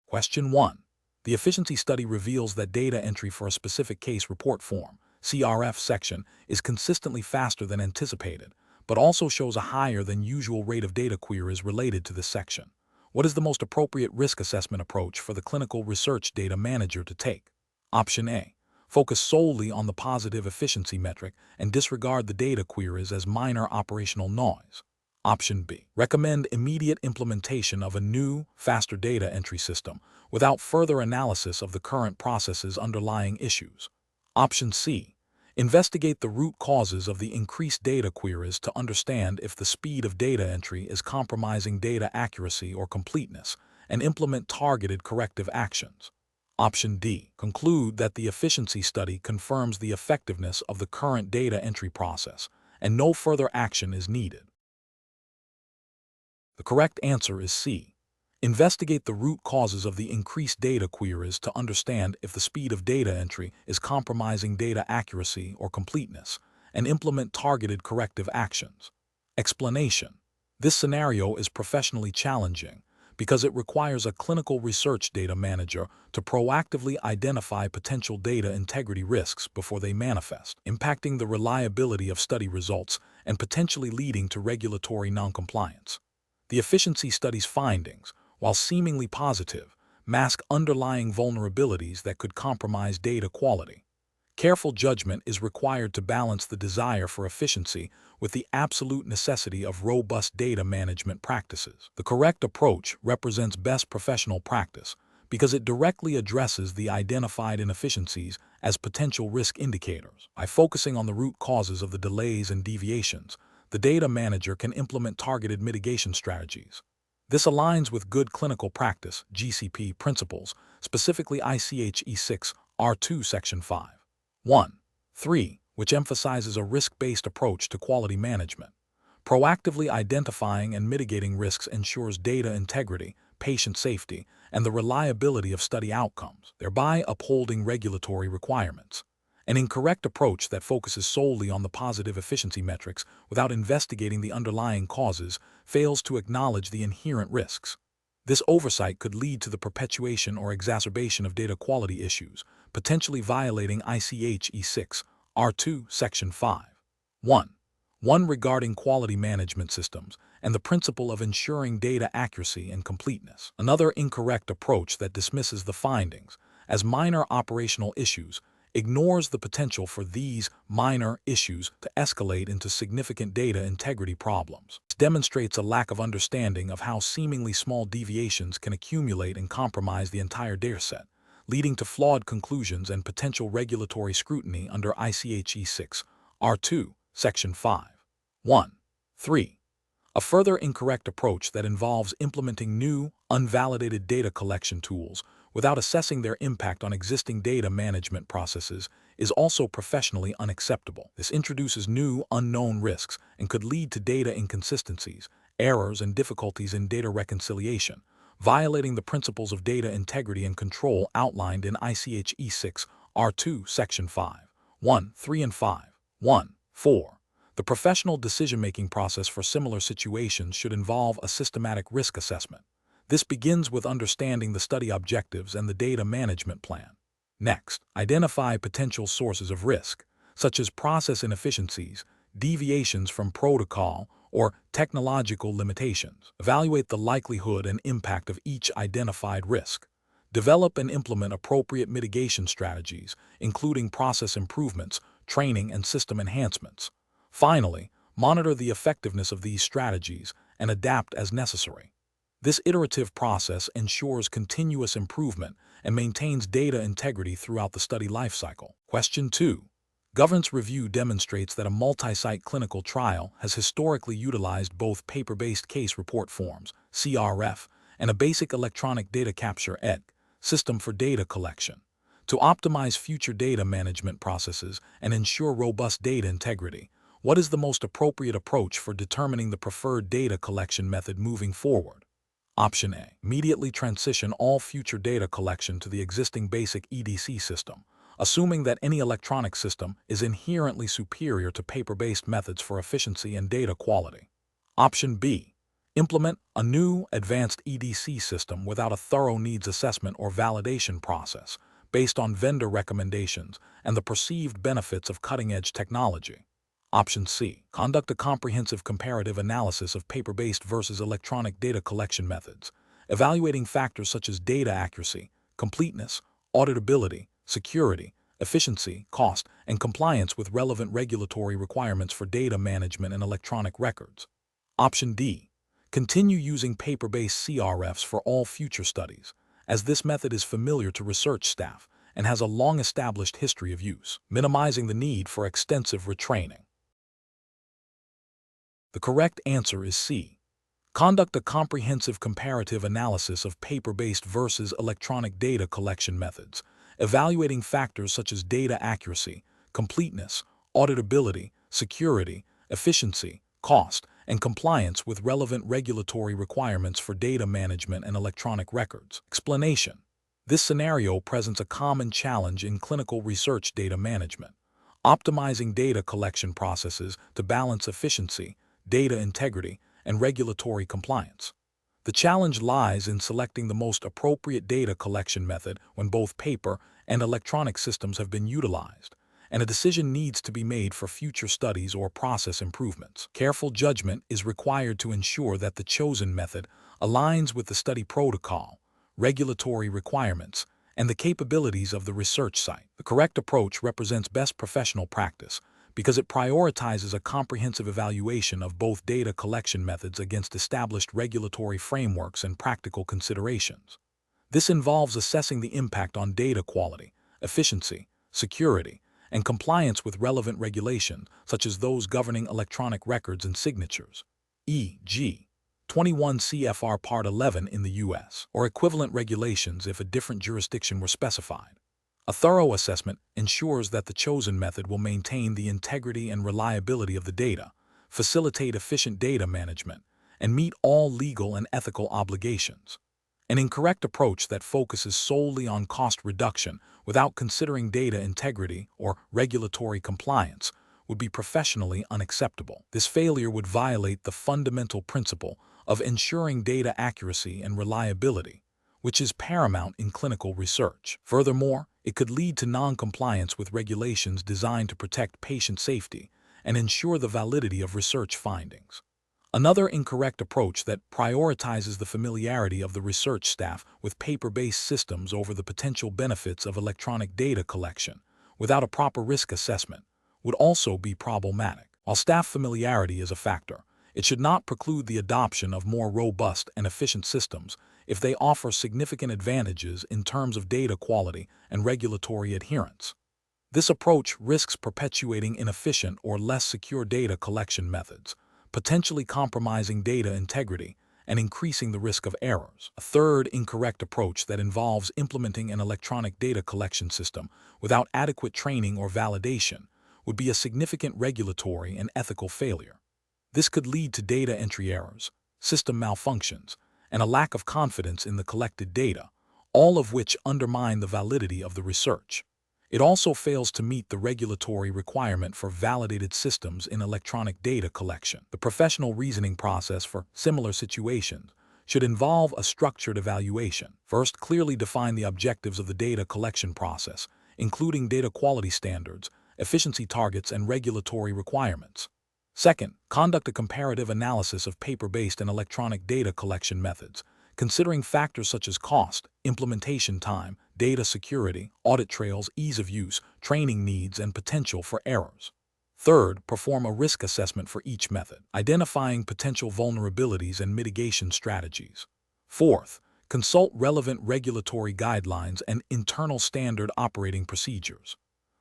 Question 1. The efficiency study reveals that data entry for a specific case report form, CRF section, is consistently faster than anticipated, but also shows a higher than usual rate of data queries related to this section. What is the most appropriate risk assessment approach for the clinical research data manager to take? Option A. Focus solely on the positive efficiency metric and disregard the data queries as minor operational noise. Option B. Recommend immediate implementation of a new, faster data entry system without further analysis of the current process's underlying issues. Option C. Investigate the root causes of the increased data queries to understand if the speed of data entry is compromising data accuracy or completeness, and implement targeted corrective actions. Option D. Conclude that the efficiency study confirms the effectiveness of the current data entry process, and no further action is needed. The correct answer is C. Investigate the root causes of the increased data queries to understand if the speed of data entry is compromising data accuracy or completeness, and implement targeted corrective actions. Explanation. This scenario is professionally challenging because it requires a clinical research data manager to proactively identify potential data integrity risks before they manifest, impacting the reliability of study results and potentially leading to regulatory noncompliance. The efficiency study's findings, while seemingly positive, mask underlying vulnerabilities that could compromise data quality. Careful judgment is required to balance the desire for efficiency with the absolute necessity of robust data management practices. The correct approach represents best professional practice because it directly addresses the identified inefficiencies as potential risk indicators. By focusing on the root causes of the delays and deviations, the data manager can implement targeted mitigation strategies. This aligns with good clinical practice (GCP) principles, specifically ICH E6 R2 Section 5.1.3, which emphasizes a risk-based approach to quality management. Proactively identifying and mitigating risks ensures data integrity, patient safety, and the reliability of study outcomes, thereby upholding regulatory requirements. An incorrect approach that focuses solely on the positive efficiency metrics without investigating the underlying causes fails to acknowledge the inherent risks. This oversight could lead to the perpetuation or exacerbation of data quality issues, potentially violating ICH E6 R2 Section 5.1.1 regarding quality management systems and the principle of ensuring data accuracy and completeness. Another incorrect approach that dismisses the findings as minor operational issues ignores the potential for these minor issues to escalate into significant data integrity problems. This demonstrates a lack of understanding of how seemingly small deviations can accumulate and compromise the entire dataset, leading to flawed conclusions and potential regulatory scrutiny under ICH E6 R2 Section 5.1.3. A further incorrect approach that involves implementing new, unvalidated data collection tools without assessing their impact on existing data management processes is also professionally unacceptable. This introduces new, unknown risks and could lead to data inconsistencies, errors, and difficulties in data reconciliation, violating the principles of data integrity and control outlined in ICH E6 R2 Section 5.1.3 and 5.1.4. The professional decision-making process for similar situations should involve a systematic risk assessment. This begins with understanding the study objectives and the data management plan. Next, identify potential sources of risk, such as process inefficiencies, deviations from protocol, or technological limitations. Evaluate the likelihood and impact of each identified risk. Develop and implement appropriate mitigation strategies, including process improvements, training, and system enhancements. Finally, monitor the effectiveness of these strategies and adapt as necessary. This iterative process ensures continuous improvement and maintains data integrity throughout the study lifecycle. Question 2. Governance review demonstrates that a multi-site clinical trial has historically utilized both paper-based case report forms, CRF, and a basic electronic data capture (EDC) system for data collection. To optimize future data management processes and ensure robust data integrity, what is the most appropriate approach for determining the preferred data collection method moving forward? Option A. Immediately transition all future data collection to the existing basic EDC system, assuming that any electronic system is inherently superior to paper-based methods for efficiency and data quality. Option B. Implement a new, advanced EDC system without a thorough needs assessment or validation process based on vendor recommendations and the perceived benefits of cutting-edge technology. Option C. Conduct a comprehensive comparative analysis of paper-based versus electronic data collection methods, evaluating factors such as data accuracy, completeness, auditability, security, efficiency, cost, and compliance with relevant regulatory requirements for data management and electronic records. Option D. Continue using paper-based CRFs for all future studies, as this method is familiar to research staff and has a long-established history of use, minimizing the need for extensive retraining. The correct answer is C. Conduct a comprehensive comparative analysis of paper-based versus electronic data collection methods, evaluating factors such as data accuracy, completeness, auditability, security, efficiency, cost, and compliance with relevant regulatory requirements for data management and electronic records. Explanation. This scenario presents a common challenge in clinical research data management, optimizing data collection processes to balance efficiency, data integrity, and regulatory compliance. The challenge lies in selecting the most appropriate data collection method when both paper and electronic systems have been utilized, and a decision needs to be made for future studies or process improvements. Careful judgment is required to ensure that the chosen method aligns with the study protocol, regulatory requirements, and the capabilities of the research site. The correct approach represents best professional practice because it prioritizes a comprehensive evaluation of both data collection methods against established regulatory frameworks and practical considerations. This involves assessing the impact on data quality, efficiency, security, and compliance with relevant regulations, such as those governing electronic records and signatures, e.g., 21 CFR Part 11 in the U.S., or equivalent regulations if a different jurisdiction were specified. A thorough assessment ensures that the chosen method will maintain the integrity and reliability of the data, facilitate efficient data management, and meet all legal and ethical obligations. An incorrect approach that focuses solely on cost reduction without considering data integrity or regulatory compliance would be professionally unacceptable. This failure would violate the fundamental principle of ensuring data accuracy and reliability, which is paramount in clinical research. Furthermore, it could lead to non-compliance with regulations designed to protect patient safety and ensure the validity of research findings. Another incorrect approach that prioritizes the familiarity of the research staff with paper-based systems over the potential benefits of electronic data collection without a proper risk assessment would also be problematic. While staff familiarity is a factor, it should not preclude the adoption of more robust and efficient systems if they offer significant advantages in terms of data quality and regulatory adherence. This approach risks perpetuating inefficient or less secure data collection methods, potentially compromising data integrity and increasing the risk of errors. A third incorrect approach that involves implementing an electronic data collection system without adequate training or validation would be a significant regulatory and ethical failure. This could lead to data entry errors, system malfunctions, and a lack of confidence in the collected data, all of which undermine the validity of the research. It also fails to meet the regulatory requirement for validated systems in electronic data collection. The professional reasoning process for similar situations should involve a structured evaluation. First, clearly define the objectives of the data collection process, including data quality standards, efficiency targets, and regulatory requirements. Second, conduct a comparative analysis of paper-based and electronic data collection methods, considering factors such as cost, implementation time, data security, audit trails, ease of use, training needs, and potential for errors. Third, perform a risk assessment for each method, identifying potential vulnerabilities and mitigation strategies. Fourth, consult relevant regulatory guidelines and internal standard operating procedures.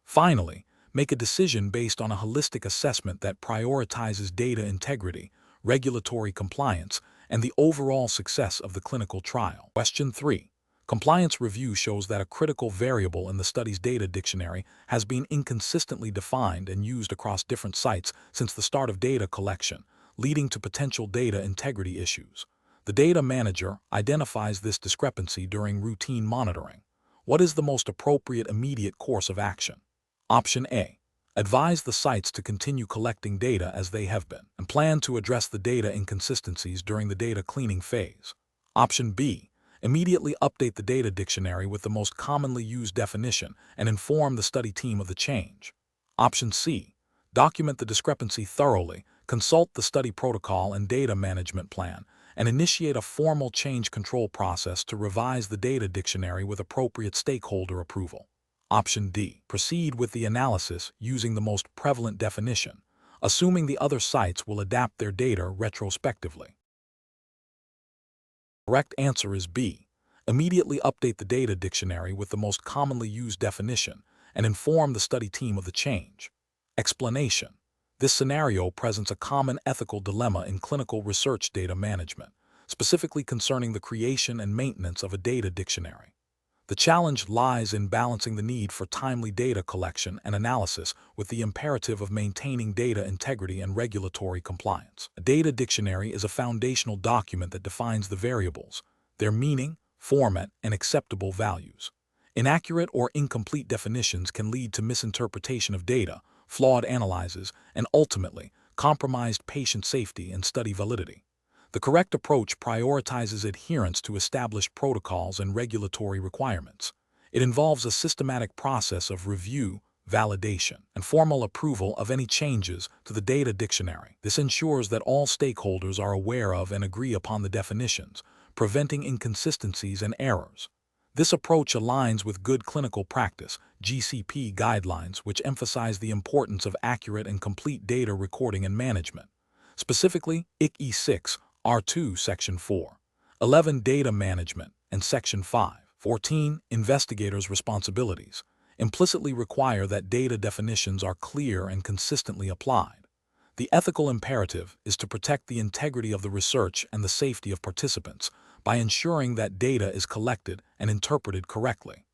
Finally, make a decision based on a holistic assessment that prioritizes data integrity, regulatory compliance, and the overall success of the clinical trial. Question 3. Compliance review shows that a critical variable in the study's data dictionary has been inconsistently defined and used across different sites since the start of data collection, leading to potential data integrity issues. The data manager identifies this discrepancy during routine monitoring. What is the most appropriate immediate course of action? Option A. Advise the sites to continue collecting data as they have been, and plan to address the data inconsistencies during the data cleaning phase. Option B. Immediately update the data dictionary with the most commonly used definition and inform the study team of the change. Option C. Document the discrepancy thoroughly, consult the study protocol and data management plan, and initiate a formal change control process to revise the data dictionary with appropriate stakeholder approval. Option D. Proceed with the analysis using the most prevalent definition, assuming the other sites will adapt their data retrospectively. The correct answer is B. Immediately update the data dictionary with the most commonly used definition and inform the study team of the change. Explanation. This scenario presents a common ethical dilemma in clinical research data management, specifically concerning the creation and maintenance of a data dictionary. The challenge lies in balancing the need for timely data collection and analysis with the imperative of maintaining data integrity and regulatory compliance. A data dictionary is a foundational document that defines the variables, their meaning, format, and acceptable values. Inaccurate or incomplete definitions can lead to misinterpretation of data, flawed analyses, and ultimately, compromised patient safety and study validity. The correct approach prioritizes adherence to established protocols and regulatory requirements. It involves a systematic process of review, validation, and formal approval of any changes to the data dictionary. This ensures that all stakeholders are aware of and agree upon the definitions, preventing inconsistencies and errors. This approach aligns with good clinical practice, GCP guidelines, which emphasize the importance of accurate and complete data recording and management. Specifically, ICE 6, R2, Section 4, 11 Data Management, and Section 5, 14 Investigators' Responsibilities, implicitly require that data definitions are clear and consistently applied. The ethical imperative is to protect the integrity of the research and the safety of participants by ensuring that data is collected and interpreted correctly.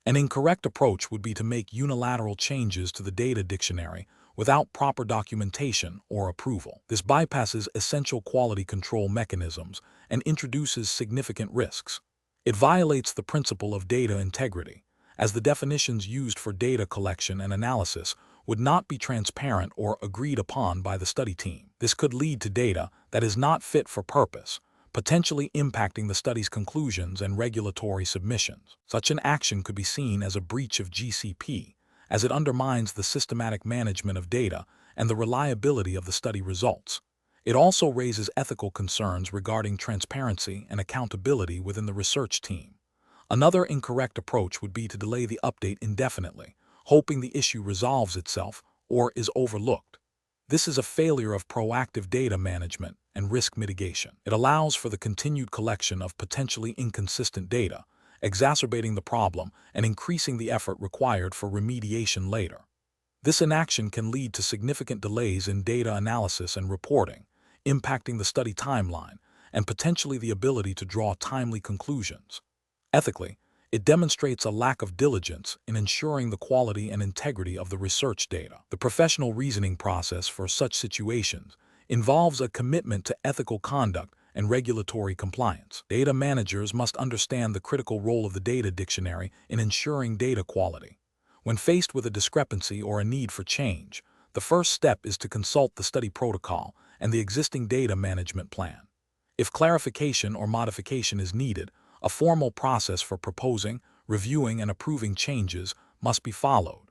An incorrect approach would be to make unilateral changes to the data dictionary without proper documentation or approval. This bypasses essential quality control mechanisms and introduces significant risks. It violates the principle of data integrity, as the definitions used for data collection and analysis would not be transparent or agreed upon by the study team. This could lead to data that is not fit for purpose, potentially impacting the study's conclusions and regulatory submissions. Such an action could be seen as a breach of GCP, as it undermines the systematic management of data and the reliability of the study results. It also raises ethical concerns regarding transparency and accountability within the research team. Another incorrect approach would be to delay the update indefinitely, hoping the issue resolves itself or is overlooked. This is a failure of proactive data management and risk mitigation. It allows for the continued collection of potentially inconsistent data, exacerbating the problem and increasing the effort required for remediation later. This inaction can lead to significant delays in data analysis and reporting, impacting the study timeline and potentially the ability to draw timely conclusions. Ethically, it demonstrates a lack of diligence in ensuring the quality and integrity of the research data. The professional reasoning process for such situations involves a commitment to ethical conduct and regulatory compliance. Data managers must understand the critical role of the data dictionary in ensuring data quality. When faced with a discrepancy or a need for change, the first step is to consult the study protocol and the existing data management plan. If clarification or modification is needed, a formal process for proposing, reviewing, and approving changes must be followed.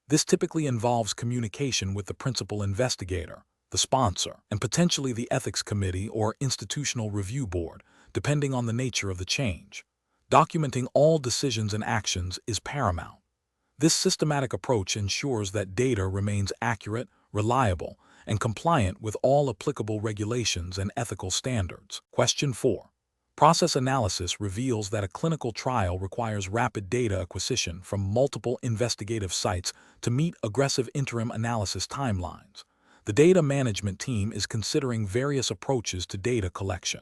This typically involves communication with the principal investigator, the sponsor, and potentially the ethics committee or institutional review board, depending on the nature of the change. Documenting all decisions and actions is paramount. This systematic approach ensures that data remains accurate, reliable, and compliant with all applicable regulations and ethical standards. Question 4. Process analysis reveals that a clinical trial requires rapid data acquisition from multiple investigative sites to meet aggressive interim analysis timelines. The data management team is considering various approaches to data collection.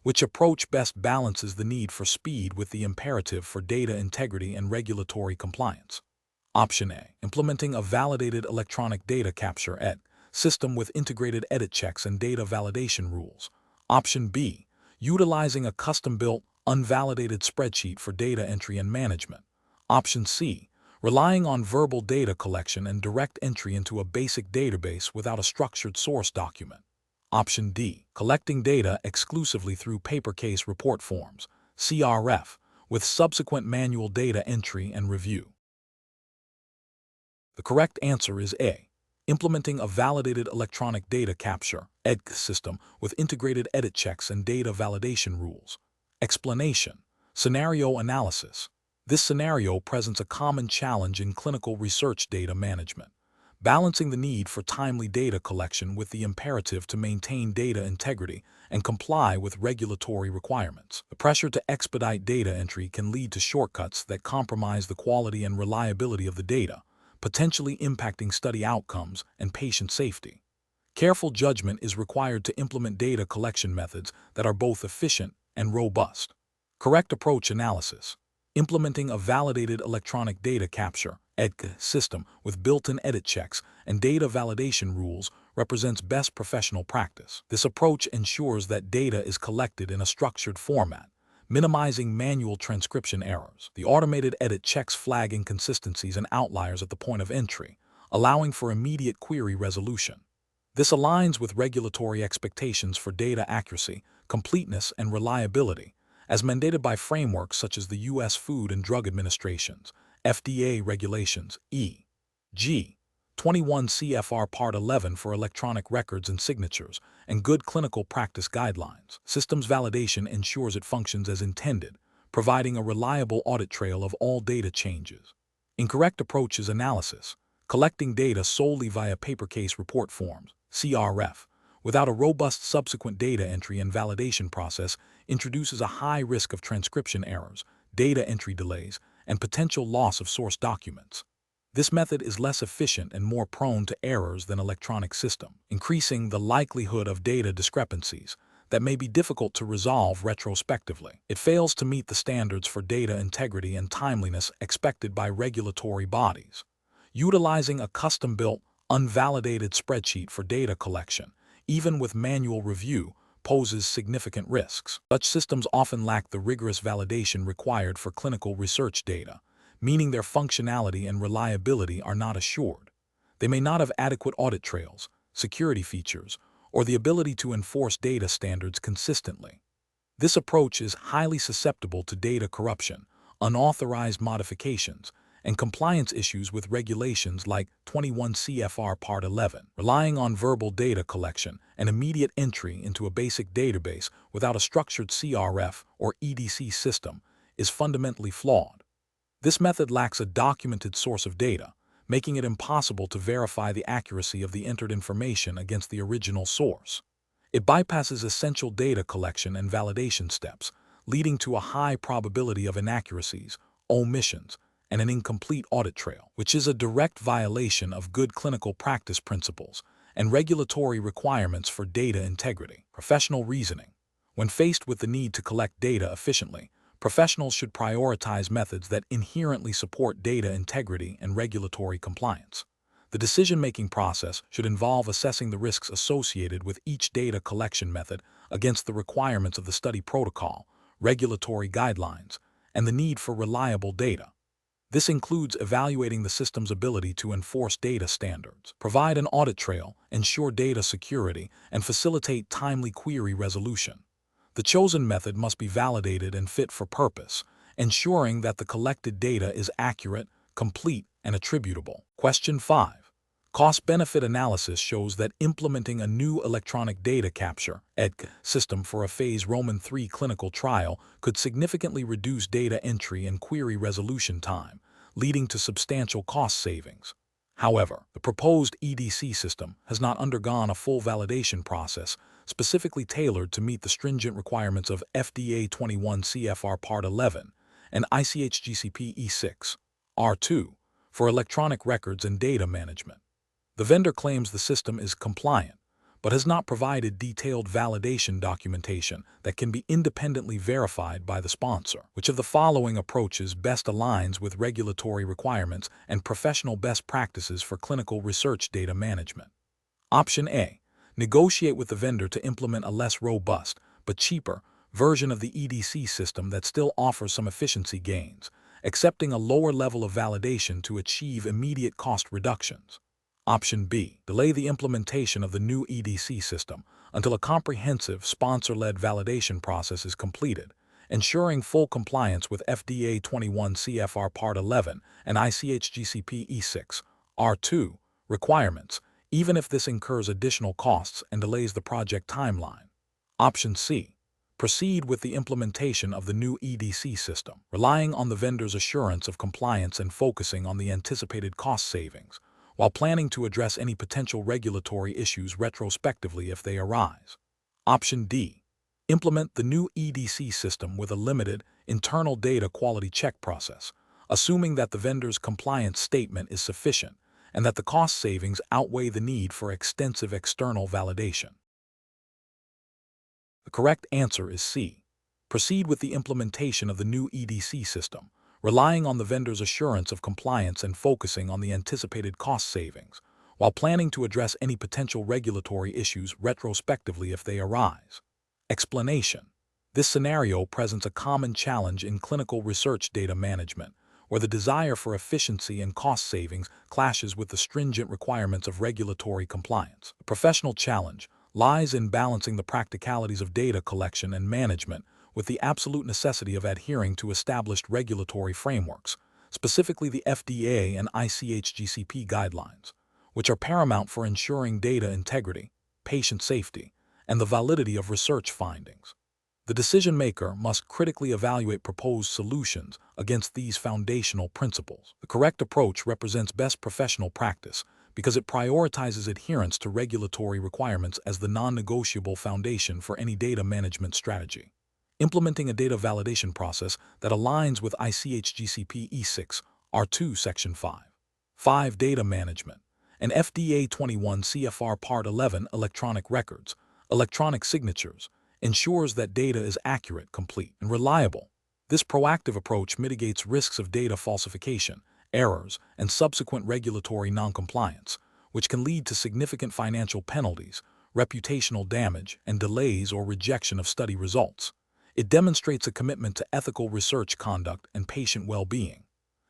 Which approach best balances the need for speed with the imperative for data integrity and regulatory compliance? Option A. Implementing a validated electronic data capture (ED) system with integrated edit checks and data validation rules. Option B. Utilizing a custom-built, unvalidated spreadsheet for data entry and management. Option C. relying on verbal data collection and direct entry into a basic database without a structured source document. Option D, collecting data exclusively through paper case report forms, CRF, with subsequent manual data entry and review. The correct answer is A, implementing a validated electronic data capture (EDC) system with integrated edit checks and data validation rules. Explanation: scenario analysis. This scenario presents a common challenge in clinical research data management, balancing the need for timely data collection with the imperative to maintain data integrity and comply with regulatory requirements. The pressure to expedite data entry can lead to shortcuts that compromise the quality and reliability of the data, potentially impacting study outcomes and patient safety. Careful judgment is required to implement data collection methods that are both efficient and robust. Correct approach analysis. Implementing a validated electronic data capture (EDC) system with built-in edit checks and data validation rules represents best professional practice. This approach ensures that data is collected in a structured format, minimizing manual transcription errors. The automated edit checks flag inconsistencies and outliers at the point of entry, allowing for immediate query resolution. This aligns with regulatory expectations for data accuracy, completeness, and reliability, as mandated by frameworks such as the U.S. Food and Drug Administration's FDA regulations, e.g. 21 CFR Part 11 for electronic records and signatures, and good clinical practice guidelines. Systems validation ensures it functions as intended, providing a reliable audit trail of all data changes. Incorrect approaches analysis. Collecting data solely via paper case report forms, CRF, without a robust subsequent data entry and validation process introduces a high risk of transcription errors, data entry delays, and potential loss of source documents. This method is less efficient and more prone to errors than electronic system, increasing the likelihood of data discrepancies that may be difficult to resolve retrospectively. It fails to meet the standards for data integrity and timeliness expected by regulatory bodies. Utilizing a custom-built, unvalidated spreadsheet for data collection, even with manual review, poses significant risks. Such systems often lack the rigorous validation required for clinical research data, meaning their functionality and reliability are not assured. They may not have adequate audit trails, security features, or the ability to enforce data standards consistently. This approach is highly susceptible to data corruption, unauthorized modifications, and compliance issues with regulations like 21 CFR Part 11. Relying on verbal data collection and immediate entry into a basic database without a structured CRF or EDC system is fundamentally flawed. This method lacks a documented source of data, making it impossible to verify the accuracy of the entered information against the original source. It bypasses essential data collection and validation steps, leading to a high probability of inaccuracies, omissions, and an incomplete audit trail, which is a direct violation of good clinical practice principles and regulatory requirements for data integrity. Professional reasoning. When faced with the need to collect data efficiently, professionals should prioritize methods that inherently support data integrity and regulatory compliance. The decision-making process should involve assessing the risks associated with each data collection method against the requirements of the study protocol, regulatory guidelines, and the need for reliable data. This includes evaluating the system's ability to enforce data standards, provide an audit trail, ensure data security, and facilitate timely query resolution. The chosen method must be validated and fit for purpose, ensuring that the collected data is accurate, complete, and attributable. Question 5. Cost-benefit analysis shows that implementing a new electronic data capture (EDC) system for a phase III clinical trial could significantly reduce data entry and query resolution time, leading to substantial cost savings. However, the proposed EDC system has not undergone a full validation process specifically tailored to meet the stringent requirements of FDA 21 CFR Part 11 and ICH GCP E6, R2 for electronic records and data management. The vendor claims the system is compliant, but has not provided detailed validation documentation that can be independently verified by the sponsor. Which of the following approaches best aligns with regulatory requirements and professional best practices for clinical research data management? Option A. Negotiate with the vendor to implement a less robust, but cheaper, version of the EDC system that still offers some efficiency gains, accepting a lower level of validation to achieve immediate cost reductions. Option B, delay the implementation of the new EDC system until a comprehensive sponsor-led validation process is completed, ensuring full compliance with FDA 21 CFR Part 11 and ICH GCP E6, R2 requirements, even if this incurs additional costs and delays the project timeline. Option C, proceed with the implementation of the new EDC system, relying on the vendor's assurance of compliance and focusing on the anticipated cost savings, while planning to address any potential regulatory issues retrospectively if they arise. Option D, implement the new EDC system with a limited, internal data quality check process, assuming that the vendor's compliance statement is sufficient and that the cost savings outweigh the need for extensive external validation. The correct answer is C. Proceed with the implementation of the new EDC system, relying on the vendor's assurance of compliance and focusing on the anticipated cost savings, while planning to address any potential regulatory issues retrospectively if they arise. Explanation: this scenario presents a common challenge in clinical research data management, where the desire for efficiency and cost savings clashes with the stringent requirements of regulatory compliance. The professional challenge lies in balancing the practicalities of data collection and management with the absolute necessity of adhering to established regulatory frameworks, specifically the FDA and ICH GCP guidelines, which are paramount for ensuring data integrity, patient safety, and the validity of research findings. The decision-maker must critically evaluate proposed solutions against these foundational principles. The correct approach represents best professional practice because it prioritizes adherence to regulatory requirements as the non-negotiable foundation for any data management strategy. Implementing a data validation process that aligns with ICH GCP E6, R2 Section 5. 5. Data management and FDA 21 CFR Part 11 electronic records, electronic signatures, ensures that data is accurate, complete, and reliable. This proactive approach mitigates risks of data falsification, errors, and subsequent regulatory noncompliance, which can lead to significant financial penalties, reputational damage, and delays or rejection of study results. It demonstrates a commitment to ethical research conduct and patient well-being.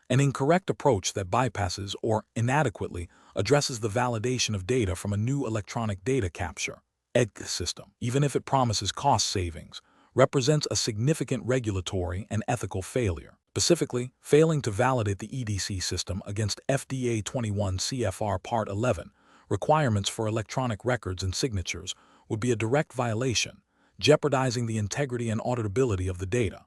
An incorrect approach that bypasses or inadequately addresses the validation of data from a new electronic data capture (EDC) system, even if it promises cost savings, represents a significant regulatory and ethical failure. Specifically, failing to validate the EDC system against FDA 21 CFR Part 11 requirements for electronic records and signatures would be a direct violation, jeopardizing the integrity and auditability of the data.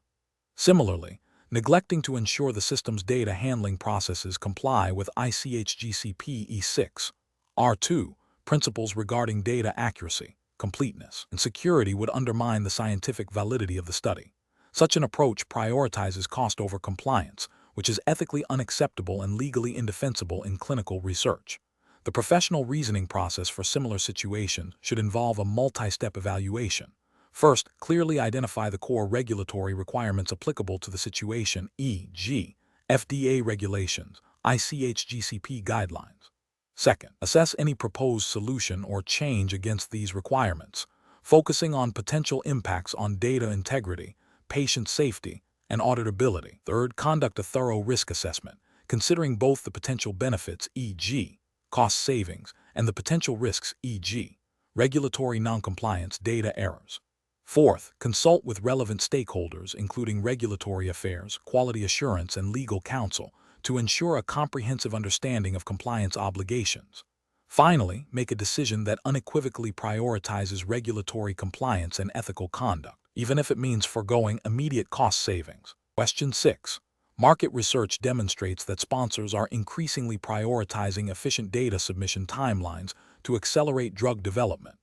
Similarly, neglecting to ensure the system's data handling processes comply with ICH GCP E6, R2 principles regarding data accuracy, completeness, and security would undermine the scientific validity of the study. Such an approach prioritizes cost over compliance, which is ethically unacceptable and legally indefensible in clinical research. The professional reasoning process for similar situations should involve a multi-step evaluation. First, clearly identify the core regulatory requirements applicable to the situation, e.g., FDA regulations, ICH GCP guidelines. Second, assess any proposed solution or change against these requirements, focusing on potential impacts on data integrity, patient safety, and auditability. Third, conduct a thorough risk assessment, considering both the potential benefits, e.g., cost savings, and the potential risks, e.g., regulatory noncompliance, data errors. Fourth, consult with relevant stakeholders, including regulatory affairs, quality assurance, and legal counsel, to ensure a comprehensive understanding of compliance obligations. Finally, make a decision that unequivocally prioritizes regulatory compliance and ethical conduct, even if it means foregoing immediate cost savings. Question 6. Market research demonstrates that sponsors are increasingly prioritizing efficient data submission timelines to accelerate drug development.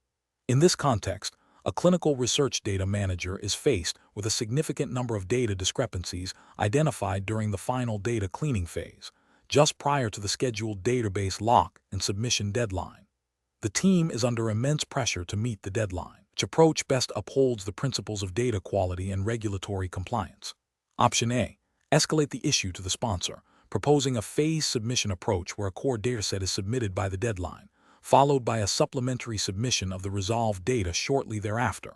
In this context, a clinical research data manager is faced with a significant number of data discrepancies identified during the final data cleaning phase, just prior to the scheduled database lock and submission deadline. The team is under immense pressure to meet the deadline, which approach best upholds the principles of data quality and regulatory compliance. Option A. Escalate the issue to the sponsor, proposing a phased submission approach where a core dataset is submitted by the deadline, followed by a supplementary submission of the resolved data shortly thereafter.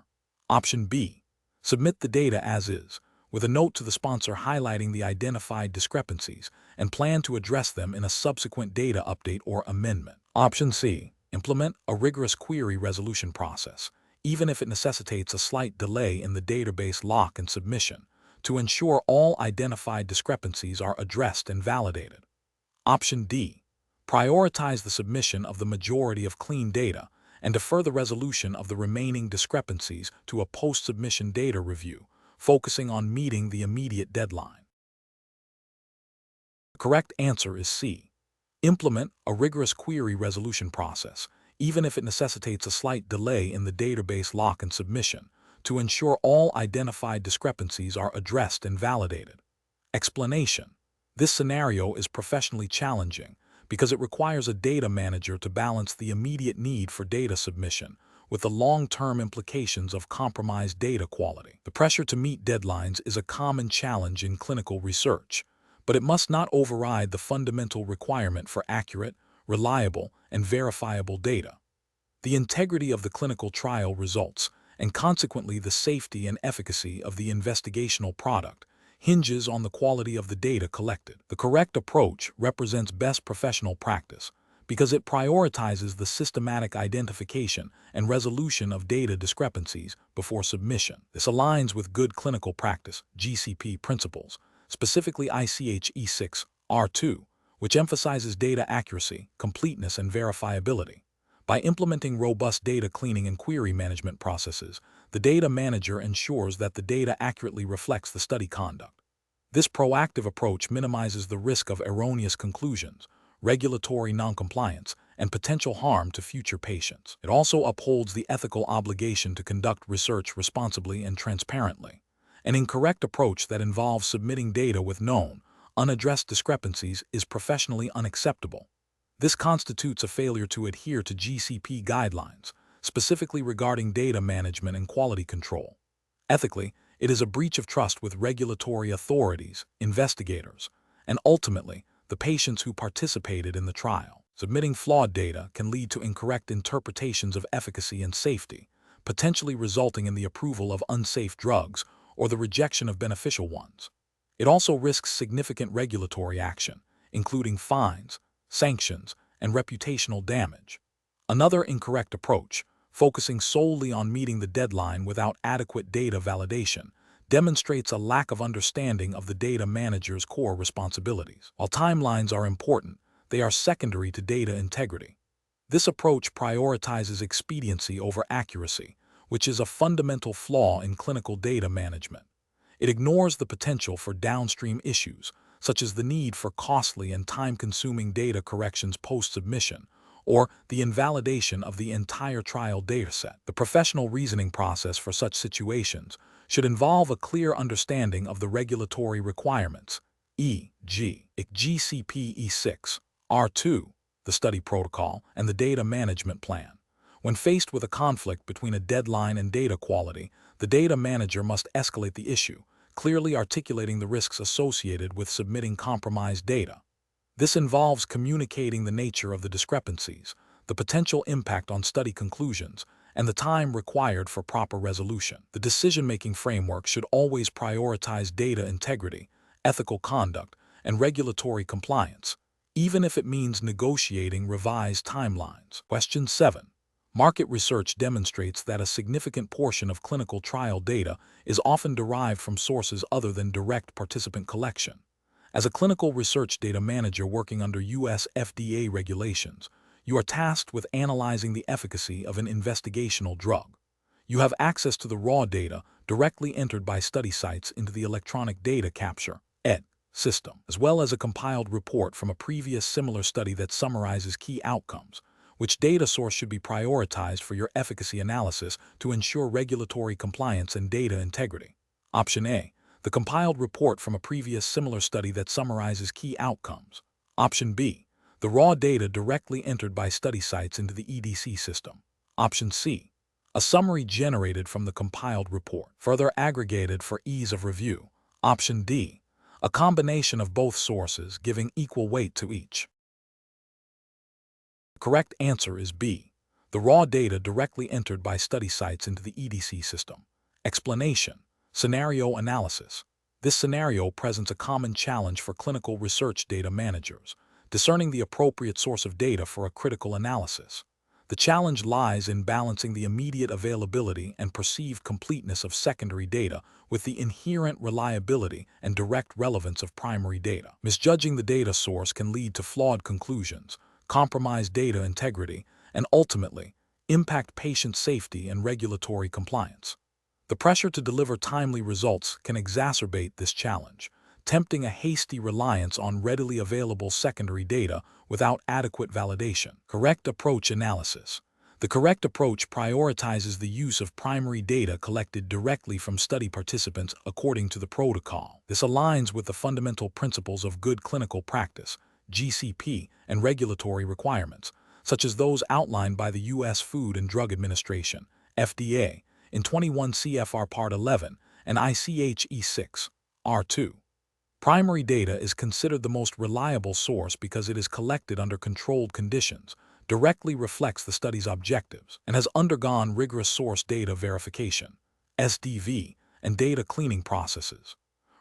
Option B. Submit the data as is, with a note to the sponsor highlighting the identified discrepancies and plan to address them in a subsequent data update or amendment. Option C. Implement a rigorous query resolution process, even if it necessitates a slight delay in the database lock and submission, to ensure all identified discrepancies are addressed and validated. Option D. Prioritize the submission of the majority of clean data and defer the resolution of the remaining discrepancies to a post-submission data review, focusing on meeting the immediate deadline. The correct answer is C. Implement a rigorous query resolution process, even if it necessitates a slight delay in the database lock and submission, to ensure all identified discrepancies are addressed and validated. Explanation: this scenario is professionally challenging because it requires a data manager to balance the immediate need for data submission with the long-term implications of compromised data quality. The pressure to meet deadlines is a common challenge in clinical research, but it must not override the fundamental requirement for accurate, reliable, and verifiable data. The integrity of the clinical trial results, and consequently the safety and efficacy of the investigational product, hinges on the quality of the data collected. The correct approach represents best professional practice because it prioritizes the systematic identification and resolution of data discrepancies before submission. This aligns with good clinical practice (GCP) principles, specifically ICH E6 R2, which emphasizes data accuracy, completeness, and verifiability. By implementing robust data cleaning and query management processes, the data manager ensures that the data accurately reflects the study conduct. This proactive approach minimizes the risk of erroneous conclusions, regulatory noncompliance, and potential harm to future patients. It also upholds the ethical obligation to conduct research responsibly and transparently. An incorrect approach that involves submitting data with known, unaddressed discrepancies is professionally unacceptable. This constitutes a failure to adhere to GCP guidelines, specifically regarding data management and quality control. Ethically, it is a breach of trust with regulatory authorities, investigators, and ultimately, the patients who participated in the trial. Submitting flawed data can lead to incorrect interpretations of efficacy and safety, potentially resulting in the approval of unsafe drugs or the rejection of beneficial ones. It also risks significant regulatory action, including fines, sanctions, and reputational damage. Another incorrect approach, focusing solely on meeting the deadline without adequate data validation, demonstrates a lack of understanding of the data manager's core responsibilities. While timelines are important, they are secondary to data integrity. This approach prioritizes expediency over accuracy, which is a fundamental flaw in clinical data management. It ignores the potential for downstream issues, such as the need for costly and time-consuming data corrections post-submission, or the invalidation of the entire trial dataset. The professional reasoning process for such situations should involve a clear understanding of the regulatory requirements, e.g., GCP E6, R2, the study protocol, and the data management plan. When faced with a conflict between a deadline and data quality, the data manager must escalate the issue, clearly articulating the risks associated with submitting compromised data. This involves communicating the nature of the discrepancies, the potential impact on study conclusions, and the time required for proper resolution. The decision-making framework should always prioritize data integrity, ethical conduct, and regulatory compliance, even if it means negotiating revised timelines. Question 7. Market research demonstrates that a significant portion of clinical trial data is often derived from sources other than direct participant collection. As a clinical research data manager working under U.S. FDA regulations, you are tasked with analyzing the efficacy of an investigational drug. You have access to the raw data directly entered by study sites into the electronic data capture (ED) system, as well as a compiled report from a previous similar study that summarizes key outcomes. Which data source should be prioritized for your efficacy analysis to ensure regulatory compliance and data integrity? Option A. The compiled report from a previous similar study that summarizes key outcomes. Option B. The raw data directly entered by study sites into the EDC system. Option C. A summary generated from the compiled report, further aggregated for ease of review. Option D. A combination of both sources giving equal weight to each. The correct answer is B. The raw data directly entered by study sites into the EDC system. Explanation: scenario analysis. This scenario presents a common challenge for clinical research data managers, discerning the appropriate source of data for a critical analysis. The challenge lies in balancing the immediate availability and perceived completeness of secondary data with the inherent reliability and direct relevance of primary data. Misjudging the data source can lead to flawed conclusions, compromise data integrity, and ultimately impact patient safety and regulatory compliance. The pressure to deliver timely results can exacerbate this challenge, tempting a hasty reliance on readily available secondary data without adequate validation. Correct approach analysis. The correct approach prioritizes the use of primary data collected directly from study participants according to the protocol. This aligns with the fundamental principles of good clinical practice, GCP, and regulatory requirements, such as those outlined by the U.S. Food and Drug Administration, FDA, in 21 CFR Part 11 and ICH E6, R2. Primary data is considered the most reliable source because it is collected under controlled conditions, directly reflects the study's objectives, and has undergone rigorous source data verification, SDV, and data cleaning processes.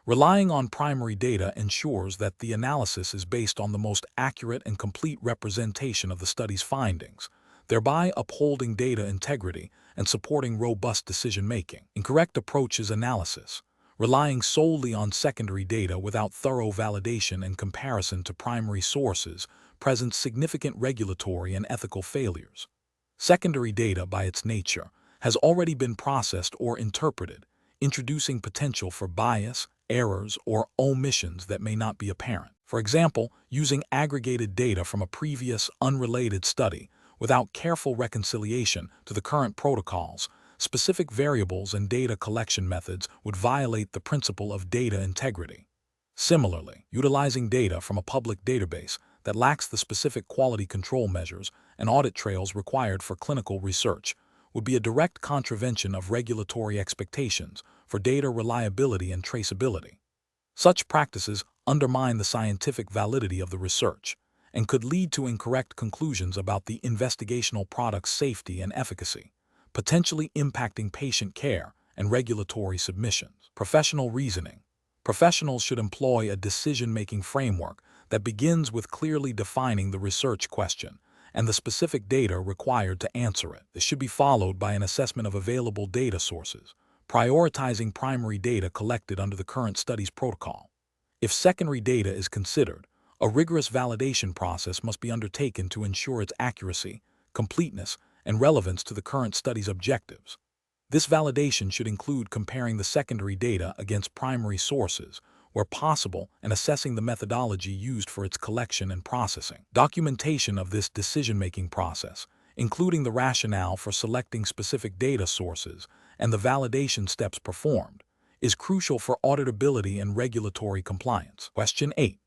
Relying on primary data ensures that the analysis is based on the most accurate and complete representation of the study's findings, thereby upholding data integrity and supporting robust decision-making. Incorrect approaches analysis. Relying solely on secondary data without thorough validation and comparison to primary sources presents significant regulatory and ethical failures. Secondary data, by its nature, has already been processed or interpreted, introducing potential for bias, errors, or omissions that may not be apparent. For example, using aggregated data from a previous, unrelated study without careful reconciliation to the current protocols, specific variables and data collection methods would violate the principle of data integrity. Similarly, utilizing data from a public database that lacks the specific quality control measures and audit trails required for clinical research would be a direct contravention of regulatory expectations for data reliability and traceability. Such practices undermine the scientific validity of the research and could lead to incorrect conclusions about the investigational product's safety and efficacy, potentially impacting patient care and regulatory submissions. Professional reasoning. Professionals should employ a decision-making framework that begins with clearly defining the research question and the specific data required to answer it. This should be followed by an assessment of available data sources, prioritizing primary data collected under the current study's protocol. If secondary data is considered, a rigorous validation process must be undertaken to ensure its accuracy, completeness, and relevance to the current study's objectives. This validation should include comparing the secondary data against primary sources, where possible, and assessing the methodology used for its collection and processing. Documentation of this decision-making process, including the rationale for selecting specific data sources and the validation steps performed, is crucial for auditability and regulatory compliance. Question 8.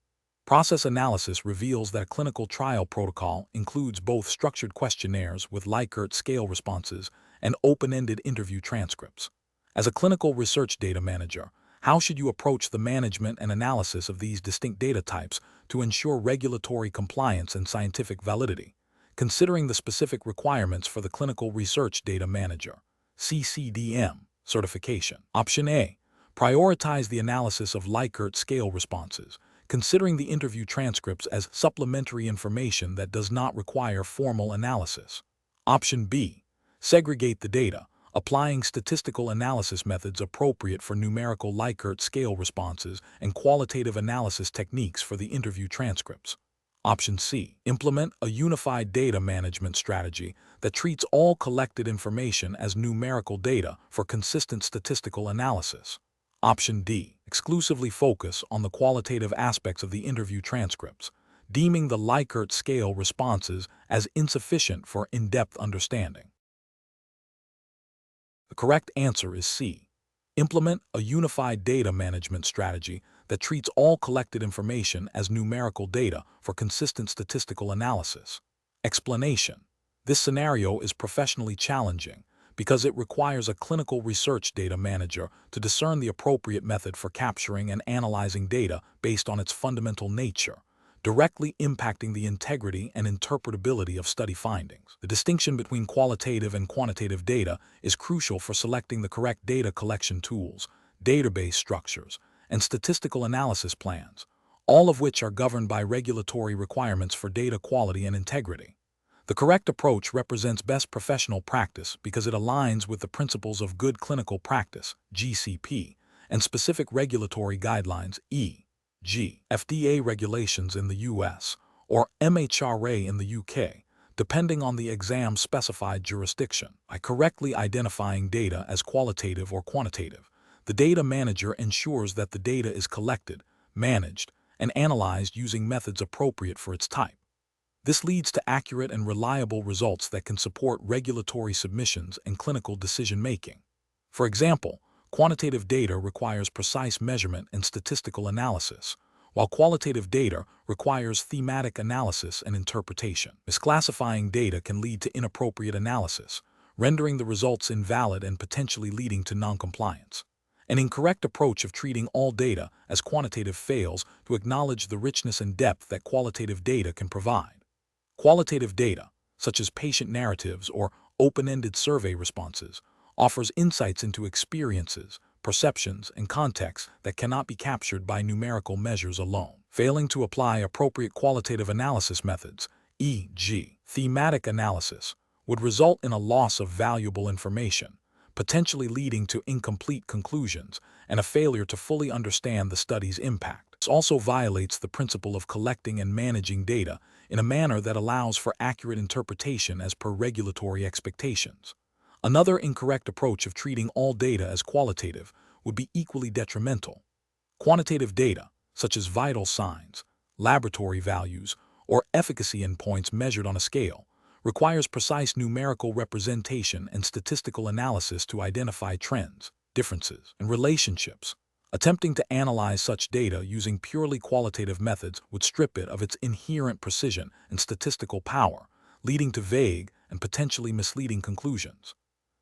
Process analysis reveals that a clinical trial protocol includes both structured questionnaires with Likert scale responses and open-ended interview transcripts. As a clinical research data manager, how should you approach the management and analysis of these distinct data types to ensure regulatory compliance and scientific validity? Considering the specific requirements for the Clinical Research Data Manager, CCDM, certification. Option A. Prioritize the analysis of Likert scale responses, considering the interview transcripts as supplementary information that does not require formal analysis. Option B. Segregate the data, applying statistical analysis methods appropriate for numerical Likert scale responses and qualitative analysis techniques for the interview transcripts. Option C. Implement a unified data management strategy that treats all collected information as numerical data for consistent statistical analysis. Option D. Exclusively focus on the qualitative aspects of the interview transcripts, deeming the Likert scale responses as insufficient for in-depth understanding. The correct answer is C. Implement a unified data management strategy that treats all collected information as numerical data for consistent statistical analysis. Explanation. This scenario is professionally challenging because it requires a clinical research data manager to discern the appropriate method for capturing and analyzing data based on its fundamental nature, directly impacting the integrity and interpretability of study findings. The distinction between qualitative and quantitative data is crucial for selecting the correct data collection tools, database structures, and statistical analysis plans, all of which are governed by regulatory requirements for data quality and integrity. The correct approach represents best professional practice because it aligns with the principles of good clinical practice, GCP, and specific regulatory guidelines, e.g., FDA regulations in the US or MHRA in the UK, depending on the exam-specified jurisdiction. By correctly identifying data as qualitative or quantitative, the data manager ensures that the data is collected, managed, and analyzed using methods appropriate for its type. This leads to accurate and reliable results that can support regulatory submissions and clinical decision-making. For example, quantitative data requires precise measurement and statistical analysis, while qualitative data requires thematic analysis and interpretation. Misclassifying data can lead to inappropriate analysis, rendering the results invalid and potentially leading to noncompliance. An incorrect approach of treating all data as quantitative fails to acknowledge the richness and depth that qualitative data can provide. Qualitative data, such as patient narratives or open-ended survey responses, offers insights into experiences, perceptions, and contexts that cannot be captured by numerical measures alone. Failing to apply appropriate qualitative analysis methods, e.g., thematic analysis, would result in a loss of valuable information, potentially leading to incomplete conclusions and a failure to fully understand the study's impact. This also violates the principle of collecting and managing data in a manner that allows for accurate interpretation as per regulatory expectations. Another incorrect approach of treating all data as qualitative would be equally detrimental. Quantitative data, such as vital signs, laboratory values, or efficacy endpoints measured on a scale, requires precise numerical representation and statistical analysis to identify trends, differences, and relationships. Attempting to analyze such data using purely qualitative methods would strip it of its inherent precision and statistical power, leading to vague and potentially misleading conclusions.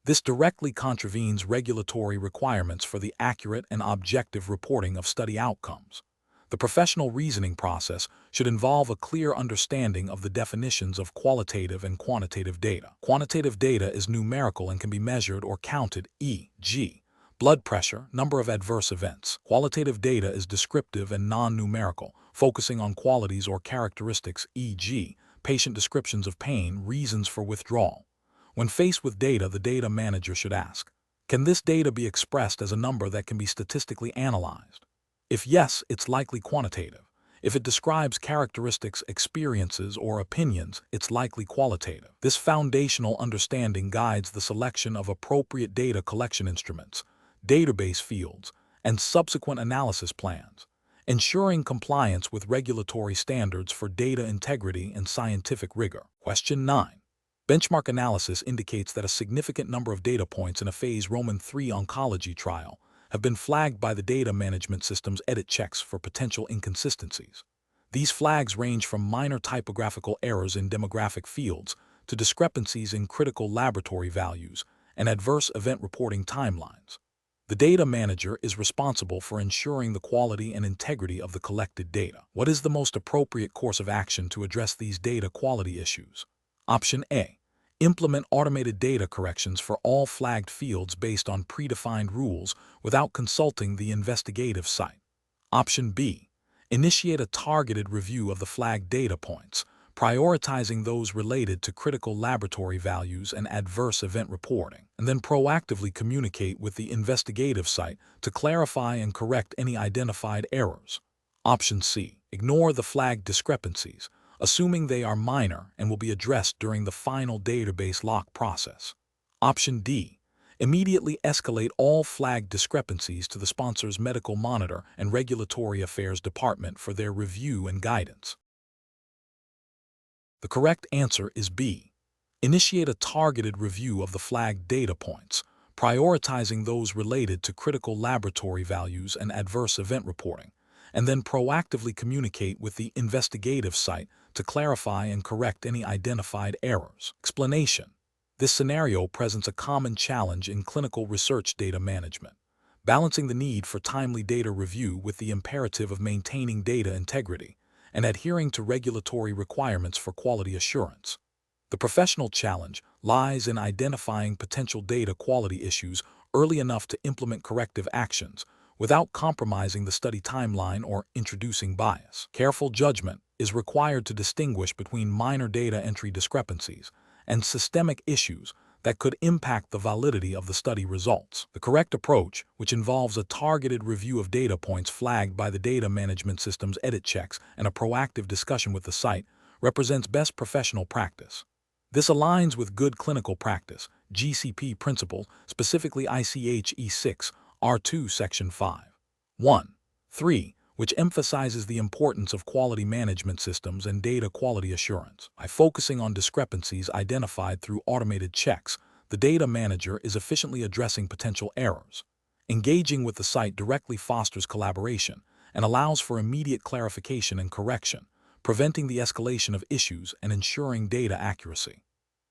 This directly contravenes regulatory requirements for the accurate and objective reporting of study outcomes. The professional reasoning process should involve a clear understanding of the definitions of qualitative and quantitative data. Quantitative data is numerical and can be measured or counted, e.g., blood pressure, number of adverse events. Qualitative data is descriptive and non-numerical, focusing on qualities or characteristics, e.g., patient descriptions of pain, reasons for withdrawal. When faced with data, the data manager should ask, can this data be expressed as a number that can be statistically analyzed? If yes, it's likely quantitative. If it describes characteristics, experiences, or opinions, it's likely qualitative. This foundational understanding guides the selection of appropriate data collection instruments, database fields, and subsequent analysis plans, ensuring compliance with regulatory standards for data integrity and scientific rigor. Question 9. Benchmark analysis indicates that a significant number of data points in a phase Roman III oncology trial have been flagged by the data management system's edit checks for potential inconsistencies. These flags range from minor typographical errors in demographic fields to discrepancies in critical laboratory values and adverse event reporting timelines. The data manager is responsible for ensuring the quality and integrity of the collected data. What is the most appropriate course of action to address these data quality issues? Option A. Implement automated data corrections for all flagged fields based on predefined rules without consulting the investigative site. Option B. Initiate a targeted review of the flagged data points, prioritizing those related to critical laboratory values and adverse event reporting, and then proactively communicate with the investigative site to clarify and correct any identified errors. Option C. Ignore the flagged discrepancies, assuming they are minor and will be addressed during the final database lock process. Option D. Immediately escalate all flagged discrepancies to the sponsor's medical monitor and regulatory affairs department for their review and guidance. The correct answer is B. Initiate a targeted review of the flagged data points, prioritizing those related to critical laboratory values and adverse event reporting, and then proactively communicate with the investigative site to clarify and correct any identified errors. Explanation. This scenario presents a common challenge in clinical research data management, balancing the need for timely data review with the imperative of maintaining data integrity and adhering to regulatory requirements for quality assurance. The professional challenge lies in identifying potential data quality issues early enough to implement corrective actions without compromising the study timeline or introducing bias. Careful judgment is required to distinguish between minor data entry discrepancies and systemic issues that could impact the validity of the study results. The correct approach, which involves a targeted review of data points flagged by the data management system's edit checks and a proactive discussion with the site, represents best professional practice. This aligns with good clinical practice, GCP principles, specifically ICH E6, R2 Section 5.1.3, which emphasizes the importance of quality management systems and data quality assurance. By focusing on discrepancies identified through automated checks, the data manager is efficiently addressing potential errors. Engaging with the site directly fosters collaboration and allows for immediate clarification and correction, preventing the escalation of issues and ensuring data accuracy.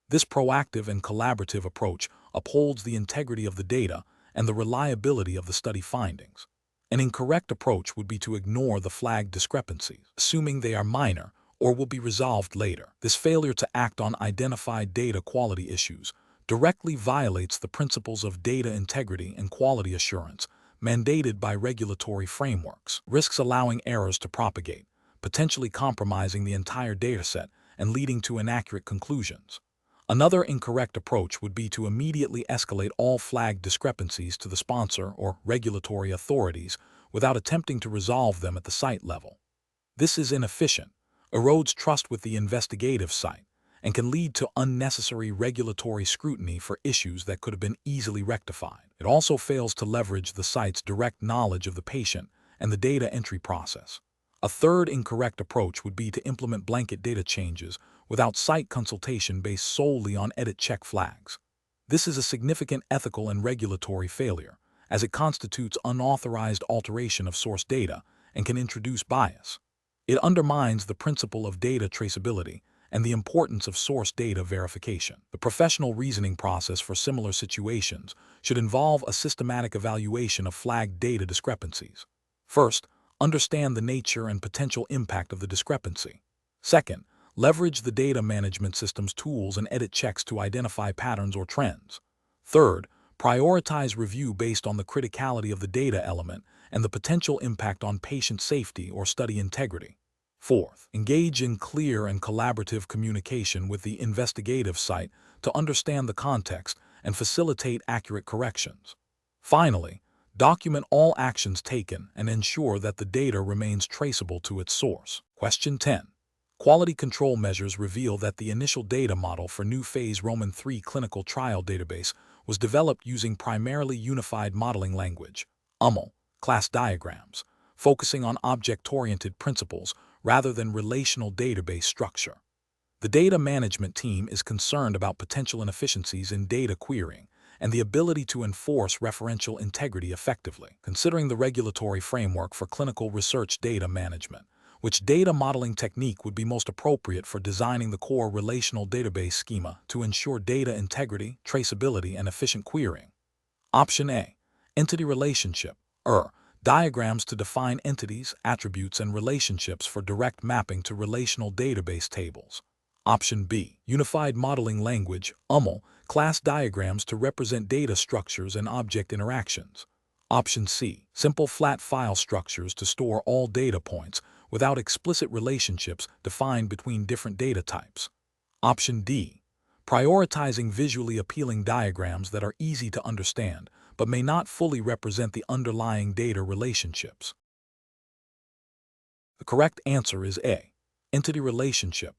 This proactive and collaborative approach upholds the integrity of the data and the reliability of the study findings. An incorrect approach would be to ignore the flagged discrepancies, assuming they are minor or will be resolved later. This failure to act on identified data quality issues directly violates the principles of data integrity and quality assurance mandated by regulatory frameworks, risks allowing errors to propagate, potentially compromising the entire dataset and leading to inaccurate conclusions. Another incorrect approach would be to immediately escalate all flagged discrepancies to the sponsor or regulatory authorities without attempting to resolve them at the site level. This is inefficient, erodes trust with the investigative site, and can lead to unnecessary regulatory scrutiny for issues that could have been easily rectified. It also fails to leverage the site's direct knowledge of the patient and the data entry process. A third incorrect approach would be to implement blanket data changes without site consultation based solely on edit check flags. This is a significant ethical and regulatory failure, as it constitutes unauthorized alteration of source data and can introduce bias. It undermines the principle of data traceability and the importance of source data verification. The professional reasoning process for similar situations should involve a systematic evaluation of flagged data discrepancies. First, understand the nature and potential impact of the discrepancy. Second, leverage the data management system's tools and edit checks to identify patterns or trends. Third, prioritize review based on the criticality of the data element and the potential impact on patient safety or study integrity. Fourth, engage in clear and collaborative communication with the investigative site to understand the context and facilitate accurate corrections. Finally, document all actions taken and ensure that the data remains traceable to its source. Question 10. Quality control measures reveal that the initial data model for new phase Roman III clinical trial database was developed using primarily unified modeling language, UML, class diagrams, focusing on object-oriented principles rather than relational database structure. The data management team is concerned about potential inefficiencies in data querying and the ability to enforce referential integrity effectively. Considering the regulatory framework for clinical research data management, which data modeling technique would be most appropriate for designing the core relational database schema to ensure data integrity, traceability, and efficient querying? Option A. Entity relationship, diagrams to define entities, attributes, and relationships for direct mapping to relational database tables. Option B. Unified modeling language, UML, class diagrams to represent data structures and object interactions. Option C. Simple flat file structures to store all data points without explicit relationships defined between different data types. Option D. Prioritizing visually appealing diagrams that are easy to understand but may not fully represent the underlying data relationships. The correct answer is A. Entity relationship,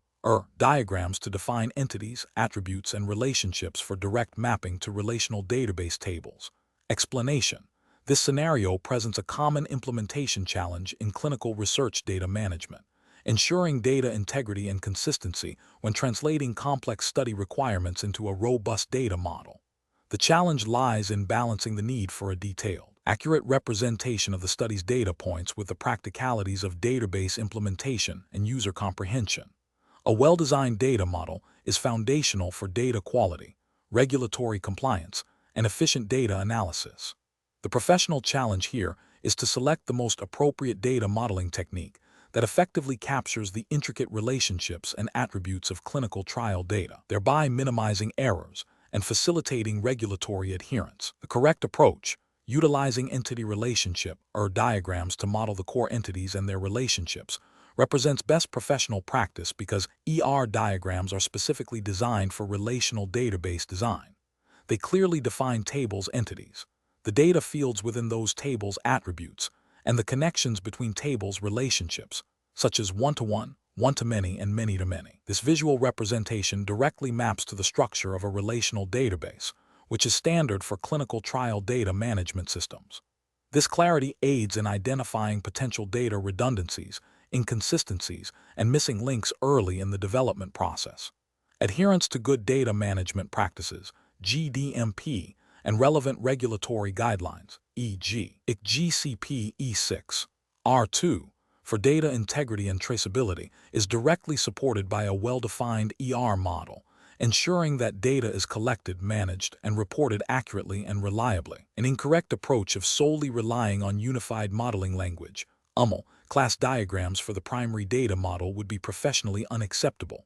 diagrams to define entities, attributes, and relationships for direct mapping to relational database tables. Explanation. This scenario presents a common implementation challenge in clinical research data management, ensuring data integrity and consistency when translating complex study requirements into a robust data model. The challenge lies in balancing the need for a detailed, accurate representation of the study's data points with the practicalities of database implementation and user comprehension. A well-designed data model is foundational for data quality, regulatory compliance, and efficient data analysis. The professional challenge here is to select the most appropriate data modeling technique that effectively captures the intricate relationships and attributes of clinical trial data, thereby minimizing errors and facilitating regulatory adherence. The correct approach, Utilizing entity relationship or diagrams to model the core entities and their relationships represents best professional practice because diagrams are specifically designed for relational database design. They clearly define tables' entities, the data fields within those tables' attributes, and the connections between tables' relationships, such as one-to-one, one-to-many, and many-to-many. This visual representation directly maps to the structure of a relational database, which is standard for clinical trial data management systems. This clarity aids in identifying potential data redundancies, inconsistencies, and missing links early in the development process. Adherence to good data management practices, GDMP, and relevant regulatory guidelines, e.g., GCP E6, R2, for data integrity and traceability is directly supported by a well-defined model, ensuring that data is collected, managed, and reported accurately and reliably. An incorrect approach of solely relying on unified modeling language, class diagrams for the primary data model would be professionally unacceptable.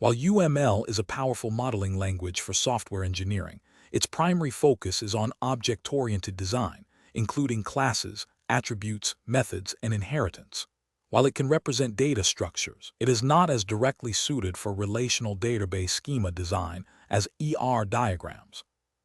While UML is a powerful modeling language for software engineering, its primary focus is on object-oriented design, including classes, attributes, methods, and inheritance. While it can represent data structures, it is not as directly suited for relational database schema design as diagrams.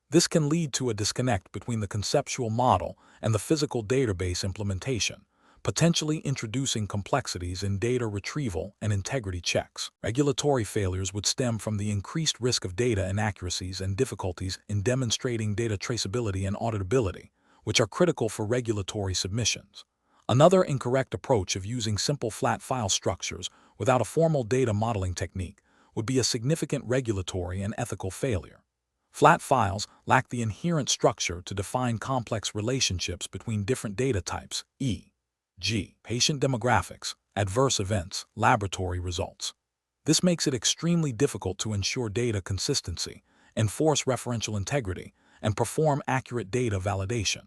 This can lead to a disconnect between the conceptual model and the physical database implementation, potentially introducing complexities in data retrieval and integrity checks. Regulatory failures would stem from the increased risk of data inaccuracies and difficulties in demonstrating data traceability and auditability, which are critical for regulatory submissions. Another incorrect approach of using simple flat file structures without a formal data modeling technique would be a significant regulatory and ethical failure. Flat files lack the inherent structure to define complex relationships between different data types, e.g., patient demographics, adverse events, laboratory results. This makes it extremely difficult to ensure data consistency, enforce referential integrity, and perform accurate data validation.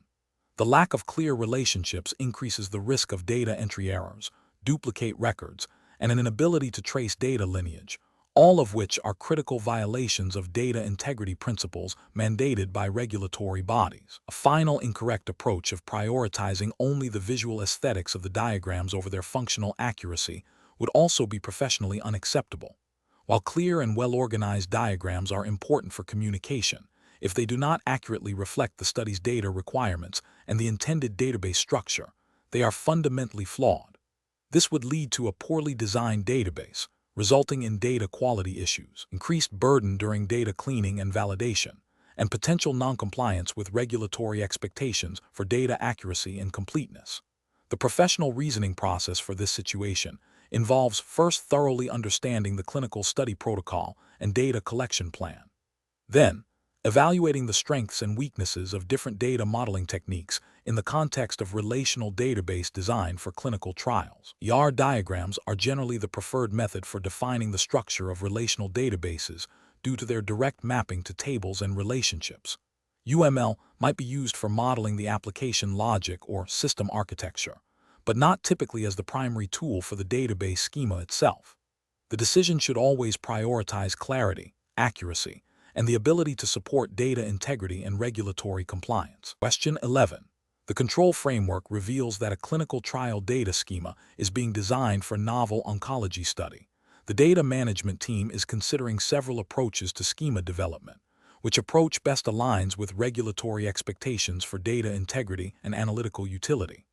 The lack of clear relationships increases the risk of data entry errors, duplicate records, and an inability to trace data lineage, all of which are critical violations of data integrity principles mandated by regulatory bodies. A final incorrect approach of prioritizing only the visual aesthetics of the diagrams over their functional accuracy would also be professionally unacceptable. While clear and well-organized diagrams are important for communication, if they do not accurately reflect the study's data requirements and the intended database structure, they are fundamentally flawed. This would lead to a poorly designed database, resulting in data quality issues, increased burden during data cleaning and validation, and potential noncompliance with regulatory expectations for data accuracy and completeness. The professional reasoning process for this situation involves first thoroughly understanding the clinical study protocol and data collection plan. Then, evaluating the strengths and weaknesses of different data modeling techniques in the context of relational database design for clinical trials. Diagrams are generally the preferred method for defining the structure of relational databases due to their direct mapping to tables and relationships. UML might be used for modeling the application logic or system architecture, but not typically as the primary tool for the database schema itself. The decision should always prioritize clarity, accuracy, and the ability to support data integrity and regulatory compliance. Question 11. The control framework reveals that a clinical trial data schema is being designed for novel oncology study. The data management team is considering several approaches to schema development. Which approach best aligns with regulatory expectations for data integrity and analytical utility?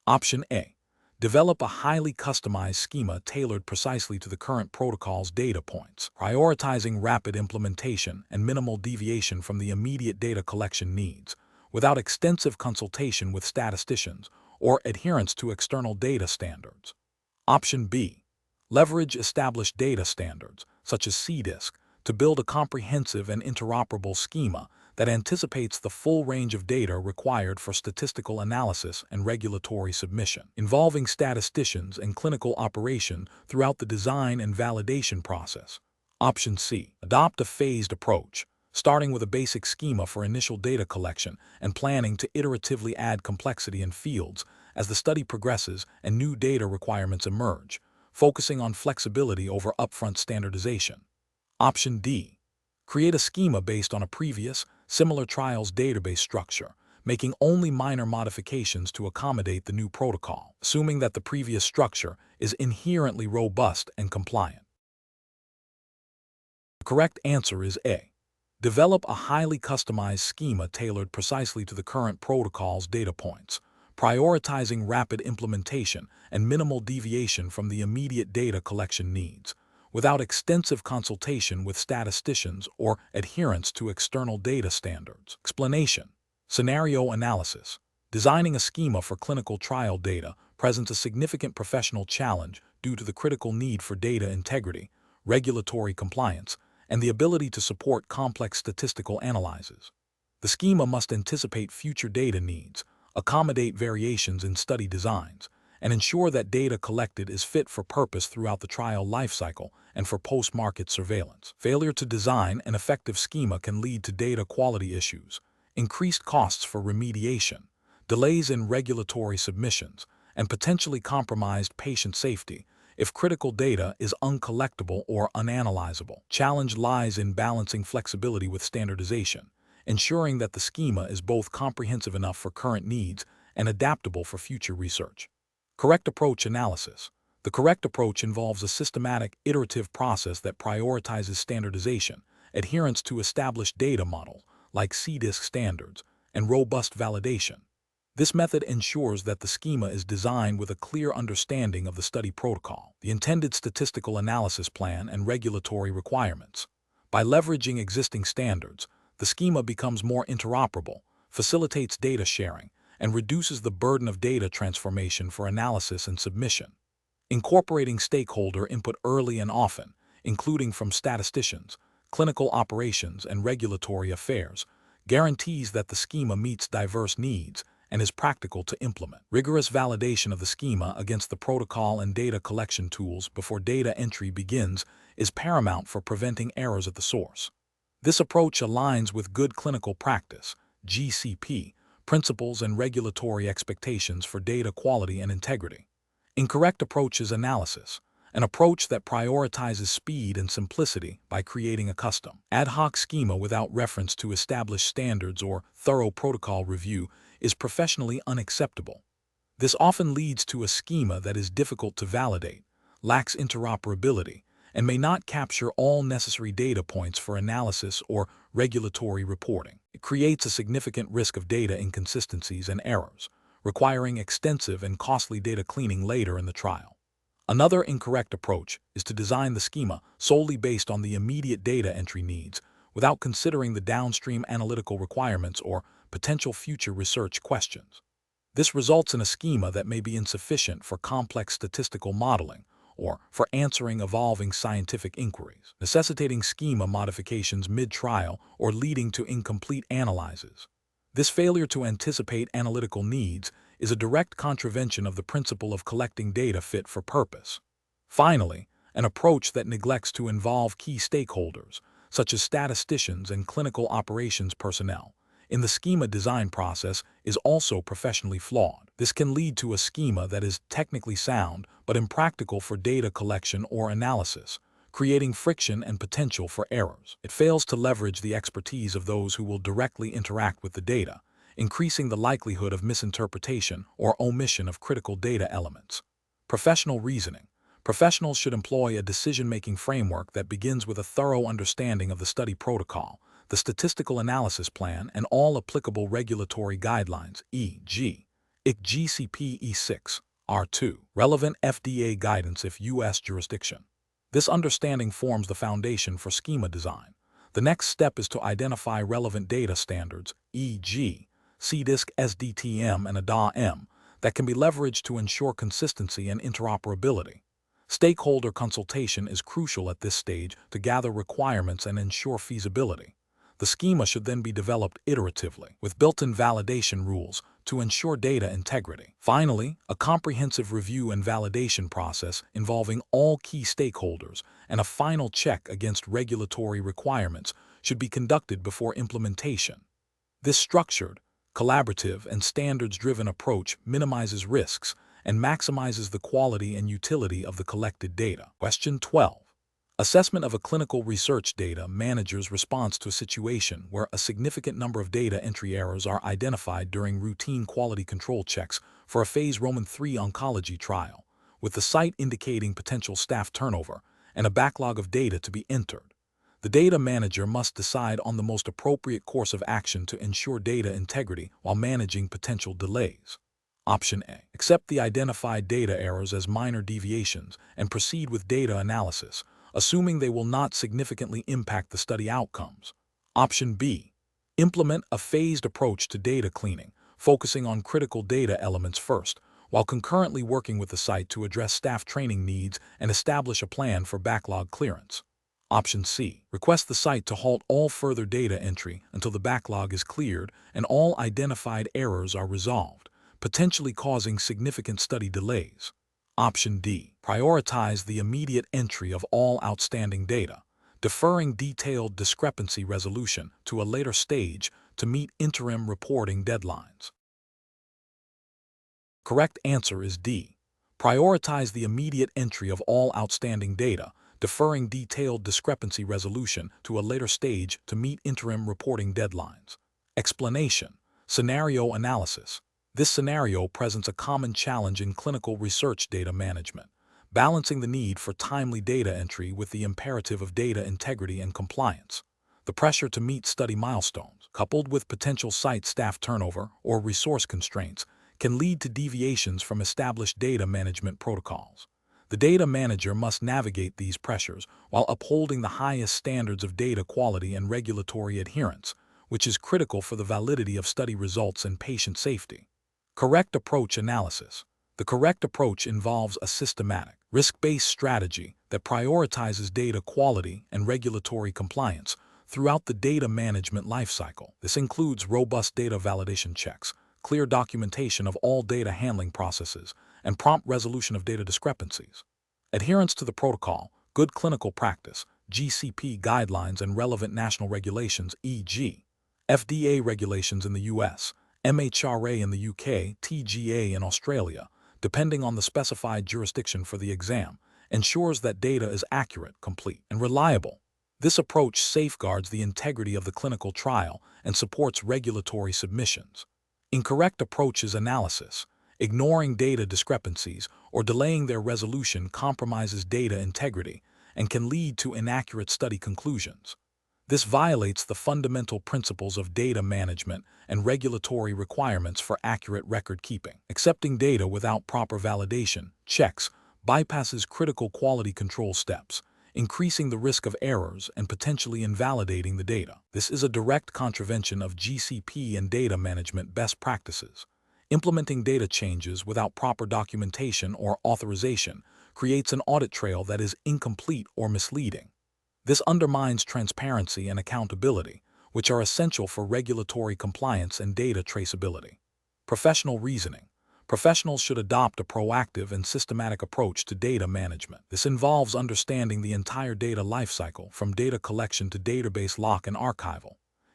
Option A. Develop a highly customized schema tailored precisely to the current protocol's data points, prioritizing rapid implementation and minimal deviation from the immediate data collection needs, without extensive consultation with statisticians or adherence to external data standards. Option B. Leverage established data standards, such as CDISC, to build a comprehensive and interoperable schema that anticipates the full range of data required for statistical analysis and regulatory submission, involving statisticians and clinical operation throughout the design and validation process. Option C. Adopt a phased approach, starting with a basic schema for initial data collection and planning to iteratively add complexity in fields as the study progresses and new data requirements emerge, focusing on flexibility over upfront standardization. Option D. Create a schema based on a previous, similar trials database structure, making only minor modifications to accommodate the new protocol, assuming that the previous structure is inherently robust and compliant. The correct answer is A. Develop a highly customized schema tailored precisely to the current protocol's data points, prioritizing rapid implementation and minimal deviation from the immediate data collection needs, without extensive consultation with statisticians or adherence to external data standards. Explanation. Scenario analysis. Designing a schema for clinical trial data presents a significant professional challenge due to the critical need for data integrity, regulatory compliance, and the ability to support complex statistical analyses. The schema must anticipate future data needs, accommodate variations in study designs, and ensure that data collected is fit for purpose throughout the trial lifecycle and for post-market surveillance. Failure to design an effective schema can lead to data quality issues, increased costs for remediation, delays in regulatory submissions, and potentially compromised patient safety if critical data is uncollectible or unanalyzable. Challenge lies in balancing flexibility with standardization, ensuring that the schema is both comprehensive enough for current needs and adaptable for future research. Correct approach analysis. The correct approach involves a systematic, iterative process that prioritizes standardization, adherence to established data models, like CDISC standards, and robust validation. This method ensures that the schema is designed with a clear understanding of the study protocol, the intended statistical analysis plan, and regulatory requirements. By leveraging existing standards, the schema becomes more interoperable, facilitates data sharing, and reduces the burden of data transformation for analysis and submission. Incorporating stakeholder input early and often, including from statisticians, clinical operations, and regulatory affairs, guarantees that the schema meets diverse needs and is practical to implement. Rigorous validation of the schema against the protocol and data collection tools before data entry begins is paramount for preventing errors at the source. This approach aligns with good clinical practice, GCP, principles and regulatory expectations for data quality and integrity. Incorrect approach is analysis, an approach that prioritizes speed and simplicity by creating a custom, ad hoc schema without reference to established standards or thorough protocol review is professionally unacceptable. This often leads to a schema that is difficult to validate, lacks interoperability, and may not capture all necessary data points for analysis or regulatory reporting. It creates a significant risk of data inconsistencies and errors, requiring extensive and costly data cleaning later in the trial. Another incorrect approach is to design the schema solely based on the immediate data entry needs, without considering the downstream analytical requirements or potential future research questions. This results in a schema that may be insufficient for complex statistical modeling or for answering evolving scientific inquiries, necessitating schema modifications mid-trial or leading to incomplete analyses. This failure to anticipate analytical needs is a direct contravention of the principle of collecting data fit for purpose. Finally, an approach that neglects to involve key stakeholders, such as statisticians and clinical operations personnel, in the schema design process is also professionally flawed. This can lead to a schema that is technically sound but impractical for data collection or analysis, creating friction and potential for errors. It fails to leverage the expertise of those who will directly interact with the data, increasing the likelihood of misinterpretation or omission of critical data elements. Professional reasoning. Professionals should employ a decision-making framework that begins with a thorough understanding of the study protocol, the statistical analysis plan, and all applicable regulatory guidelines, e.g., IC GCP E6, R2, relevant FDA guidance if U.S. jurisdiction. This understanding forms the foundation for schema design. The next step is to identify relevant data standards, e.g., CDISC SDTM and ADA-M, that can be leveraged to ensure consistency and interoperability. Stakeholder consultation is crucial at this stage to gather requirements and ensure feasibility. The schema should then be developed iteratively, with built-in validation rules to ensure data integrity. Finally, a comprehensive review and validation process involving all key stakeholders and a final check against regulatory requirements should be conducted before implementation. This structured, collaborative, and standards-driven approach minimizes risks and maximizes the quality and utility of the collected data. Question 12. Assessment of a clinical research data manager's response to a situation where a significant number of data entry errors are identified during routine quality control checks for a phase III oncology trial, with the site indicating potential staff turnover and a backlog of data to be entered. The data manager must decide on the most appropriate course of action to ensure data integrity while managing potential delays. Option A. Accept the identified data errors as minor deviations and proceed with data analysis, assuming they will not significantly impact the study outcomes. Option B. Implement a phased approach to data cleaning, focusing on critical data elements first, while concurrently working with the site to address staff training needs and establish a plan for backlog clearance. Option C. Request the site to halt all further data entry until the backlog is cleared and all identified errors are resolved, potentially causing significant study delays. Option D. Prioritize the immediate entry of all outstanding data, deferring detailed discrepancy resolution to a later stage to meet interim reporting deadlines. Correct answer is D. Prioritize the immediate entry of all outstanding data, deferring detailed discrepancy resolution to a later stage to meet interim reporting deadlines. Explanation. Scenario analysis. This scenario presents a common challenge in clinical research data management, balancing the need for timely data entry with the imperative of data integrity and compliance. The pressure to meet study milestones, coupled with potential site staff turnover or resource constraints, can lead to deviations from established data management protocols. The data manager must navigate these pressures while upholding the highest standards of data quality and regulatory adherence, which is critical for the validity of study results and patient safety. Correct approach analysis. The correct approach involves a systematic, risk-based strategy that prioritizes data quality and regulatory compliance throughout the data management lifecycle. This includes robust data validation checks, clear documentation of all data handling processes, and prompt resolution of data discrepancies. Adherence to the protocol, good clinical practice, GCP guidelines and relevant national regulations, e.g., FDA regulations in the US, MHRA in the UK, TGA in Australia, depending on the specified jurisdiction for the exam, ensures that data is accurate, complete, and reliable. This approach safeguards the integrity of the clinical trial and supports regulatory submissions. Incorrect approaches analysis. Ignoring data discrepancies or delaying their resolution compromises data integrity and can lead to inaccurate study conclusions. This violates the fundamental principles of data management and regulatory requirements for accurate record keeping. Accepting data without proper validation, checks, bypasses critical quality control steps, increasing the risk of errors and potentially invalidating the data. This is a direct contravention of GCP and data management best practices. Implementing data changes without proper documentation or authorization creates an audit trail that is incomplete or misleading. This undermines transparency and accountability, which are essential for regulatory compliance and data traceability. Professional reasoning. Professionals should adopt a proactive and systematic approach to data management. This involves understanding the entire data lifecycle, from data collection to database lock and archival.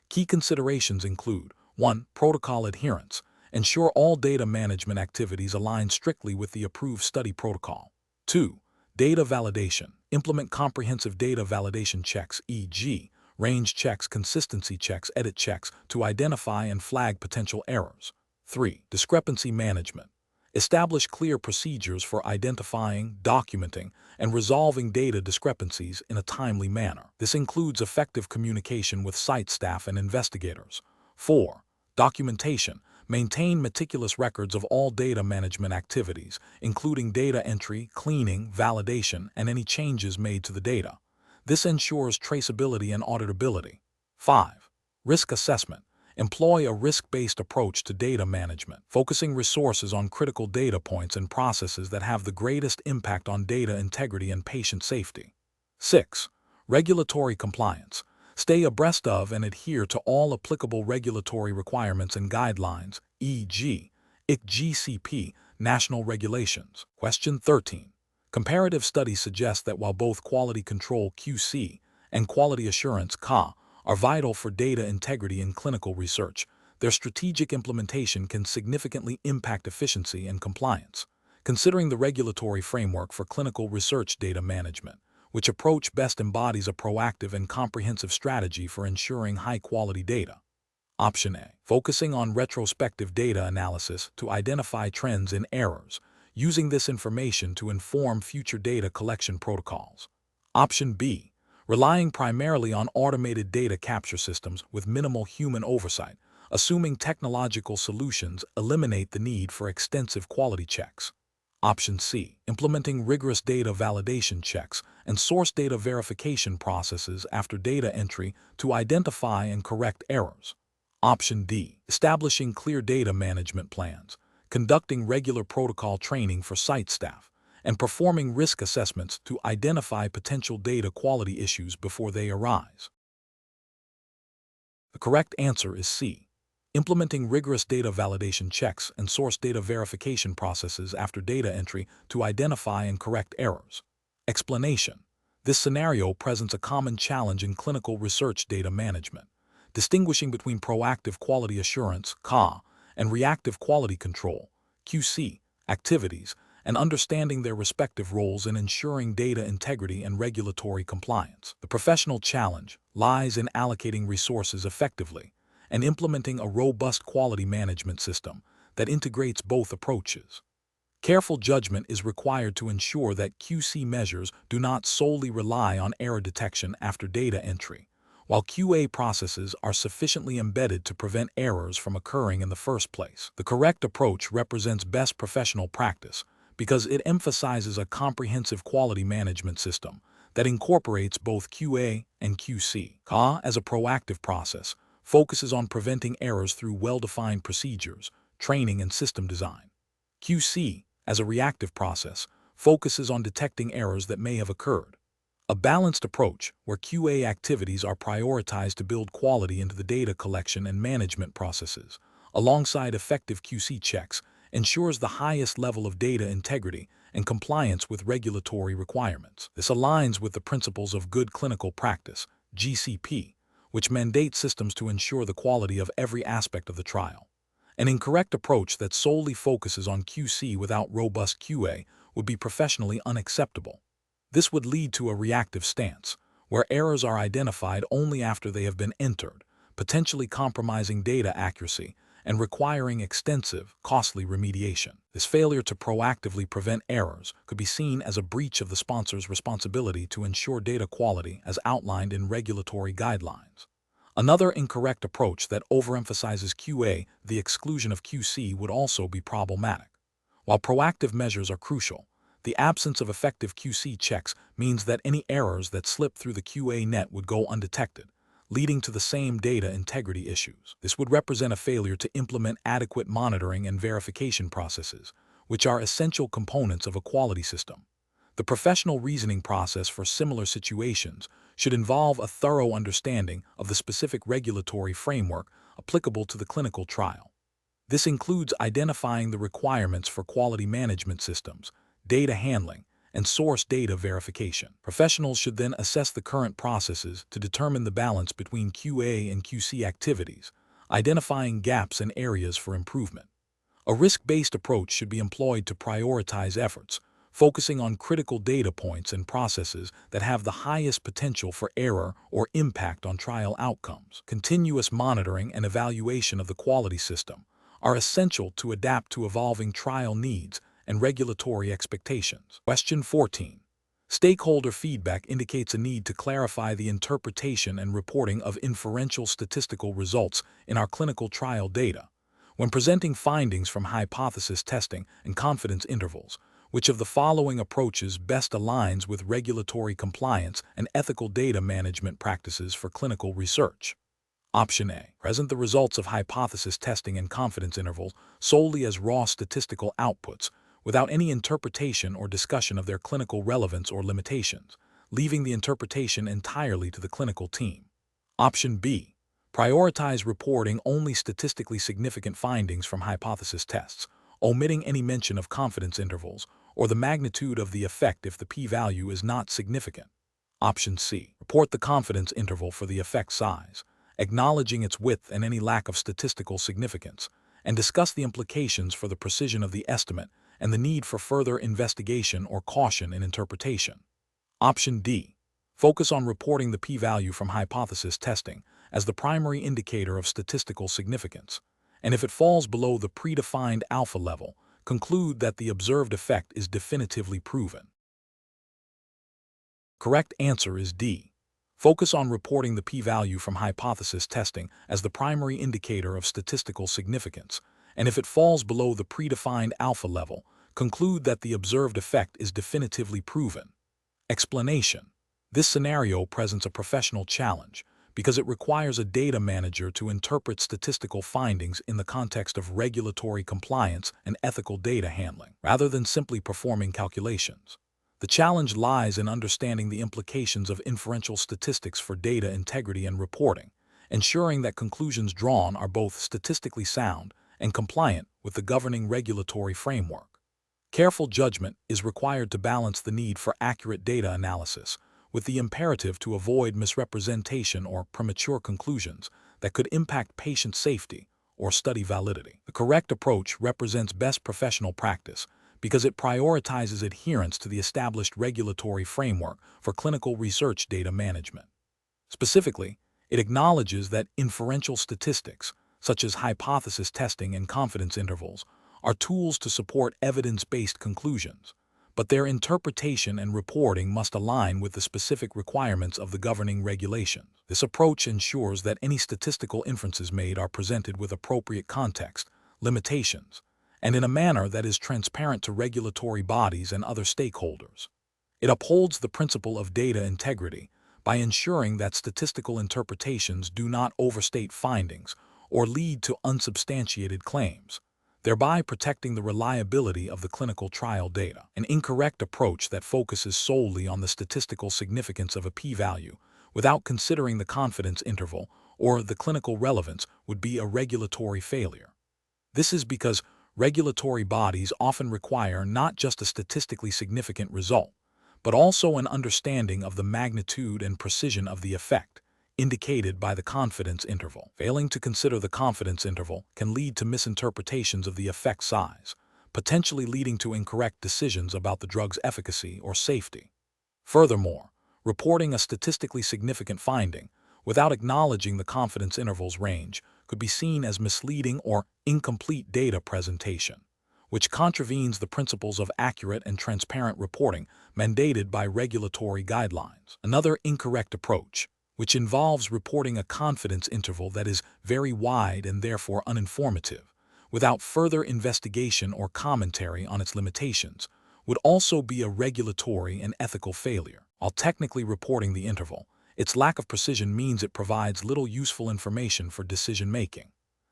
Key considerations include 1. Protocol adherence. Ensure all data management activities align strictly with the approved study protocol. 2. Data validation. Implement comprehensive data validation checks, e.g., range checks, consistency checks, edit checks, to identify and flag potential errors. 3. Discrepancy management. Establish clear procedures for identifying, documenting, and resolving data discrepancies in a timely manner. This includes effective communication with site staff and investigators. 4. Documentation. Maintain meticulous records of all data management activities, including data entry, cleaning, validation, and any changes made to the data. This ensures traceability and auditability. 5. Risk assessment. Employ a risk-based approach to data management, focusing resources on critical data points and processes that have the greatest impact on data integrity and patient safety. 6. Regulatory compliance. Stay abreast of and adhere to all applicable regulatory requirements and guidelines, e.g., ICGCP, national regulations. Question 13. Comparative studies suggest that while both quality control (QC) and quality assurance (QA) are vital for data integrity in clinical research, their strategic implementation can significantly impact efficiency and compliance. Considering the regulatory framework for clinical research data management, which approach best embodies a proactive and comprehensive strategy for ensuring high-quality data. Option A. Focusing on retrospective data analysis to identify trends in errors, using this information to inform future data collection protocols. Option B. Relying primarily on automated data capture systems with minimal human oversight, assuming technological solutions eliminate the need for extensive quality checks. Option C. Implementing rigorous data validation checks and source data verification processes after data entry to identify and correct errors. Option D. Establishing clear data management plans, conducting regular protocol training for site staff, and performing risk assessments to identify potential data quality issues before they arise. The correct answer is C. Implementing rigorous data validation checks and source data verification processes after data entry to identify and correct errors. Explanation. This scenario presents a common challenge in clinical research data management. Distinguishing between proactive quality assurance (QA) and reactive quality control (QC) activities, and understanding their respective roles in ensuring data integrity and regulatory compliance. The professional challenge lies in allocating resources effectively and implementing a robust quality management system that integrates both approaches. Careful judgment is required to ensure that QC measures do not solely rely on error detection after data entry, while QA processes are sufficiently embedded to prevent errors from occurring in the first place. The correct approach represents best professional practice because it emphasizes a comprehensive quality management system that incorporates both QA and QC. QA, as a proactive process, focuses on preventing errors through well-defined procedures, training, and system design. QC, as a reactive process, focuses on detecting errors that may have occurred. A balanced approach, where QA activities are prioritized to build quality into the data collection and management processes, alongside effective QC checks, ensures the highest level of data integrity and compliance with regulatory requirements. This aligns with the principles of good clinical practice, GCP, which mandate systems to ensure the quality of every aspect of the trial. An incorrect approach that solely focuses on QC without robust QA would be professionally unacceptable. This would lead to a reactive stance, where errors are identified only after they have been entered, potentially compromising data accuracy and requiring extensive, costly remediation. This failure to proactively prevent errors could be seen as a breach of the sponsor's responsibility to ensure data quality as outlined in regulatory guidelines. Another incorrect approach that overemphasizes QA, the exclusion of QC, would also be problematic. While proactive measures are crucial, the absence of effective QC checks means that any errors that slip through the QA net would go undetected, leading to the same data integrity issues. This would represent a failure to implement adequate monitoring and verification processes, which are essential components of a quality system. The professional reasoning process for similar situations should involve a thorough understanding of the specific regulatory framework applicable to the clinical trial. This includes identifying the requirements for quality management systems, data handling, and source data verification. Professionals should then assess the current processes to determine the balance between QA and QC activities, identifying gaps and areas for improvement. A risk-based approach should be employed to prioritize efforts, focusing on critical data points and processes that have the highest potential for error or impact on trial outcomes. Continuous monitoring and evaluation of the quality system are essential to adapt to evolving trial needs and regulatory expectations. Question 14. Stakeholder feedback indicates a need to clarify the interpretation and reporting of inferential statistical results in our clinical trial data. When presenting findings from hypothesis testing and confidence intervals, which of the following approaches best aligns with regulatory compliance and ethical data management practices for clinical research? Option A. Present the results of hypothesis testing and confidence intervals solely as raw statistical outputs, without any interpretation or discussion of their clinical relevance or limitations, leaving the interpretation entirely to the clinical team. Option B. Prioritize reporting only statistically significant findings from hypothesis tests, omitting any mention of confidence intervals or the magnitude of the effect if the p-value is not significant. Option C. Report the confidence interval for the effect size, acknowledging its width and any lack of statistical significance, and discuss the implications for the precision of the estimate and the need for further investigation or caution in interpretation. Option D. Focus on reporting the p-value from hypothesis testing as the primary indicator of statistical significance, and if it falls below the predefined alpha level, conclude that the observed effect is definitively proven. Correct answer is D. Focus on reporting the p-value from hypothesis testing as the primary indicator of statistical significance, and if it falls below the predefined alpha level, conclude that the observed effect is definitively proven. Explanation. This scenario presents a professional challenge because it requires a data manager to interpret statistical findings in the context of regulatory compliance and ethical data handling, rather than simply performing calculations. The challenge lies in understanding the implications of inferential statistics for data integrity and reporting, ensuring that conclusions drawn are both statistically sound and compliant with the governing regulatory framework. Careful judgment is required to balance the need for accurate data analysis with the imperative to avoid misrepresentation or premature conclusions that could impact patient safety or study validity. The correct approach represents best professional practice because it prioritizes adherence to the established regulatory framework for clinical research data management. Specifically, it acknowledges that inferential statistics, such as hypothesis testing and confidence intervals, are tools to support evidence-based conclusions, but their interpretation and reporting must align with the specific requirements of the governing regulations. This approach ensures that any statistical inferences made are presented with appropriate context, limitations, and in a manner that is transparent to regulatory bodies and other stakeholders. It upholds the principle of data integrity by ensuring that statistical interpretations do not overstate findings or lead to unsubstantiated claims, thereby protecting the reliability of the clinical trial data. An incorrect approach that focuses solely on the statistical significance of a p-value without considering the confidence interval or the clinical relevance would be a regulatory failure. This is because regulatory bodies often require not just a statistically significant result, but also an understanding of the magnitude and precision of the effect indicated by the confidence interval. Failing to consider the confidence interval can lead to misinterpretations of the effect size, potentially leading to incorrect decisions about the drug's efficacy or safety. Furthermore, reporting a statistically significant finding without acknowledging the confidence interval's range could be seen as misleading or incomplete data presentation, which contravenes the principles of accurate and transparent reporting mandated by regulatory guidelines. Another incorrect approach, which involves reporting a confidence interval that is very wide and therefore uninformative, without further investigation or commentary on its limitations, would also be a regulatory and ethical failure. While technically reporting the interval, its lack of precision means it provides little useful information for decision-making.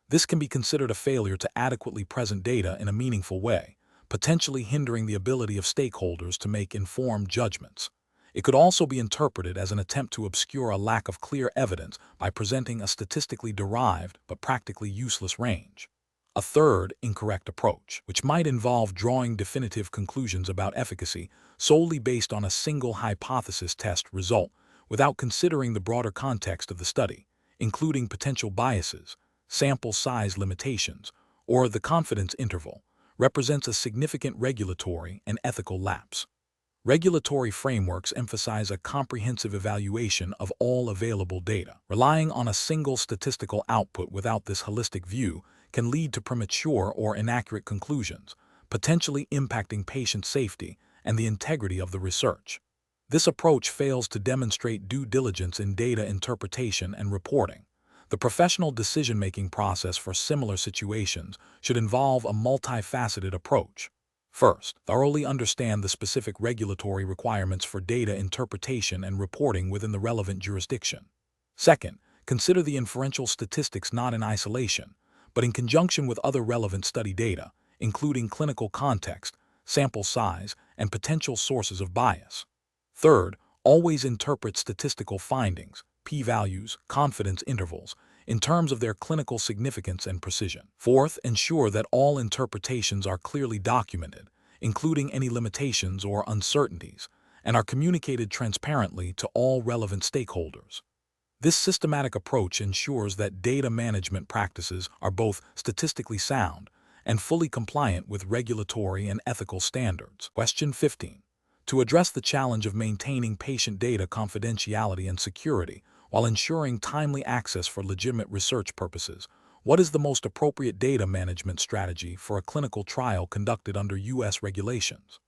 This can be considered a failure to adequately present data in a meaningful way, potentially hindering the ability of stakeholders to make informed judgments. It could also be interpreted as an attempt to obscure a lack of clear evidence by presenting a statistically derived but practically useless range. A third incorrect approach, which might involve drawing definitive conclusions about efficacy solely based on a single hypothesis test result without considering the broader context of the study, including potential biases, sample size limitations, or the confidence interval, represents a significant regulatory and ethical lapse. Regulatory frameworks emphasize a comprehensive evaluation of all available data. Relying on a single statistical output without this holistic view can lead to premature or inaccurate conclusions, potentially impacting patient safety and the integrity of the research. This approach fails to demonstrate due diligence in data interpretation and reporting. The professional decision-making process for similar situations should involve a multifaceted approach. First, thoroughly understand the specific regulatory requirements for data interpretation and reporting within the relevant jurisdiction. Second, consider the inferential statistics not in isolation, but in conjunction with other relevant study data, including clinical context, sample size, and potential sources of bias. Third, always interpret statistical findings, p-values, confidence intervals, in terms of their clinical significance and precision. Fourth, ensure that all interpretations are clearly documented, including any limitations or uncertainties, and are communicated transparently to all relevant stakeholders. This systematic approach ensures that data management practices are both statistically sound and fully compliant with regulatory and ethical standards. Question 15. To address the challenge of maintaining patient data confidentiality and security while ensuring timely access for legitimate research purposes, what is the most appropriate data management strategy for a clinical trial conducted under U.S. regulations?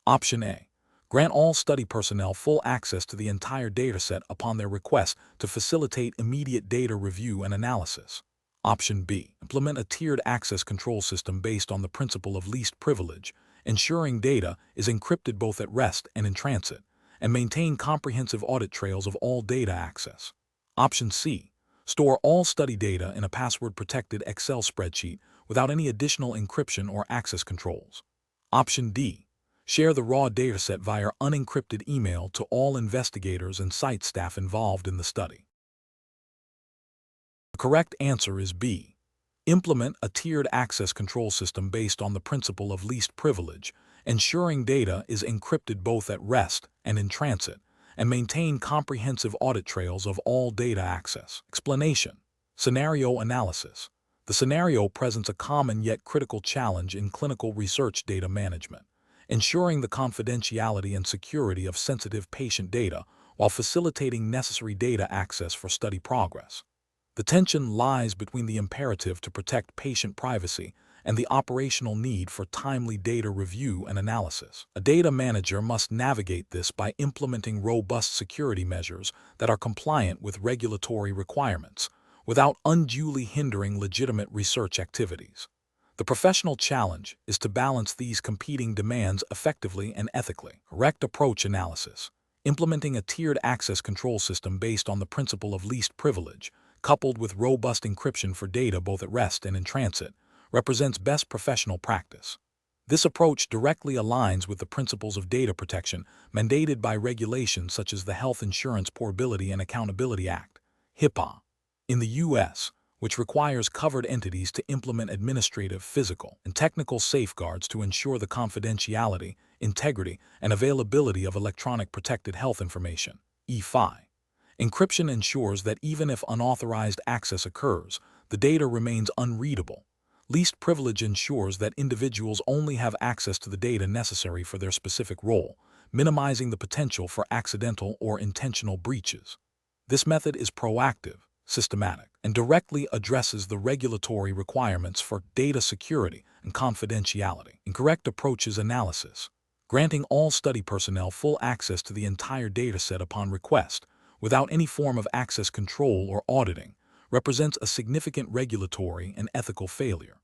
Option A. Grant all study personnel full access to the entire dataset upon their request to facilitate immediate data review and analysis. Option B. Implement a tiered access control system based on the principle of least privilege, ensuring data is encrypted both at rest and in transit, and maintain comprehensive audit trails of all data access. Option C. Store all study data in a password-protected Excel spreadsheet without any additional encryption or access controls. Option D. Share the raw dataset via unencrypted email to all investigators and site staff involved in the study. The correct answer is B. Implement a tiered access control system based on the principle of least privilege, ensuring data is encrypted both at rest and in transit, and maintain comprehensive audit trails of all data access. Explanation. Scenario analysis. The scenario presents a common yet critical challenge in clinical research data management, ensuring the confidentiality and security of sensitive patient data while facilitating necessary data access for study progress. The tension lies between the imperative to protect patient privacy and the operational need for timely data review and analysis. A data manager must navigate this by implementing robust security measures that are compliant with regulatory requirements, without unduly hindering legitimate research activities. The professional challenge is to balance these competing demands effectively and ethically. Correct approach analysis. Implementing a tiered access control system based on the principle of least privilege, coupled with robust encryption for data both at rest and in transit, represents best professional practice. This approach directly aligns with the principles of data protection mandated by regulations such as the Health Insurance Portability and Accountability Act, HIPAA, in the U.S., which requires covered entities to implement administrative, physical, and technical safeguards to ensure the confidentiality, integrity, and availability of electronic protected health information, EFI. Encryption ensures that even if unauthorized access occurs, the data remains unreadable. Least privilege ensures that individuals only have access to the data necessary for their specific role, minimizing the potential for accidental or intentional breaches. This method is proactive, systematic, and directly addresses the regulatory requirements for data security and confidentiality. Incorrect approaches analysis. Granting all study personnel full access to the entire dataset upon request, without any form of access control or auditing, represents a significant regulatory and ethical failure.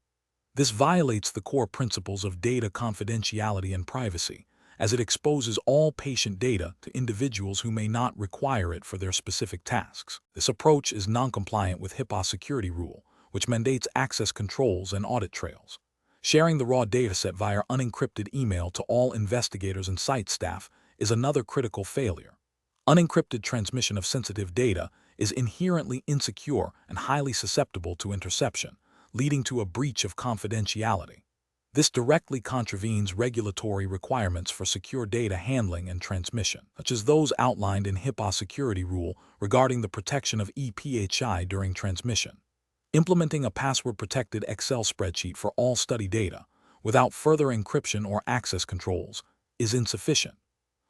This violates the core principles of data confidentiality and privacy, as it exposes all patient data to individuals who may not require it for their specific tasks. This approach is non-compliant with HIPAA security rule, which mandates access controls and audit trails. Sharing the raw dataset via unencrypted email to all investigators and site staff is another critical failure. Unencrypted transmission of sensitive data is inherently insecure and highly susceptible to interception, leading to a breach of confidentiality. This directly contravenes regulatory requirements for secure data handling and transmission, such as those outlined in HIPAA security rule regarding the protection of ePHI during transmission. Implementing a password-protected Excel spreadsheet for all study data, without further encryption or access controls, is insufficient.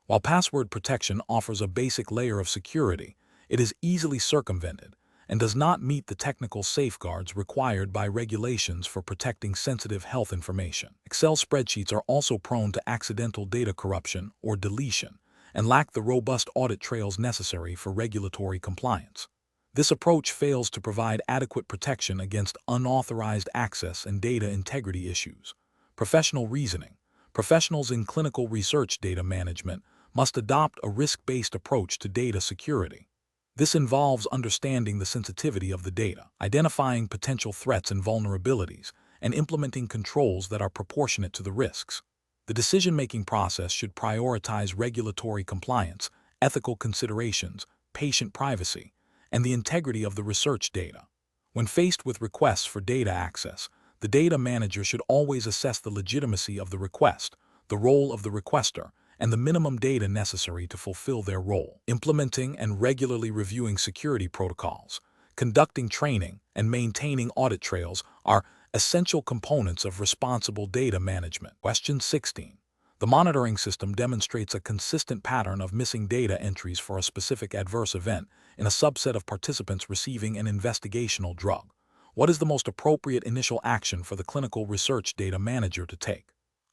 While password protection offers a basic layer of security, it is easily circumvented and does not meet the technical safeguards required by regulations for protecting sensitive health information. Excel spreadsheets are also prone to accidental data corruption or deletion and lack the robust audit trails necessary for regulatory compliance. This approach fails to provide adequate protection against unauthorized access and data integrity issues. Professional reasoning. Professionals in clinical research data management must adopt a risk-based approach to data security. This involves understanding the sensitivity of the data, identifying potential threats and vulnerabilities, and implementing controls that are proportionate to the risks. The decision-making process should prioritize regulatory compliance, ethical considerations, patient privacy, and the integrity of the research data. When faced with requests for data access, the data manager should always assess the legitimacy of the request, the role of the requester, and the minimum data necessary to fulfill their role. Implementing and regularly reviewing security protocols, conducting training, and maintaining audit trails are essential components of responsible data management. Question 16. The monitoring system demonstrates a consistent pattern of missing data entries for a specific adverse event in a subset of participants receiving an investigational drug. What is the most appropriate initial action for the clinical research data manager to take?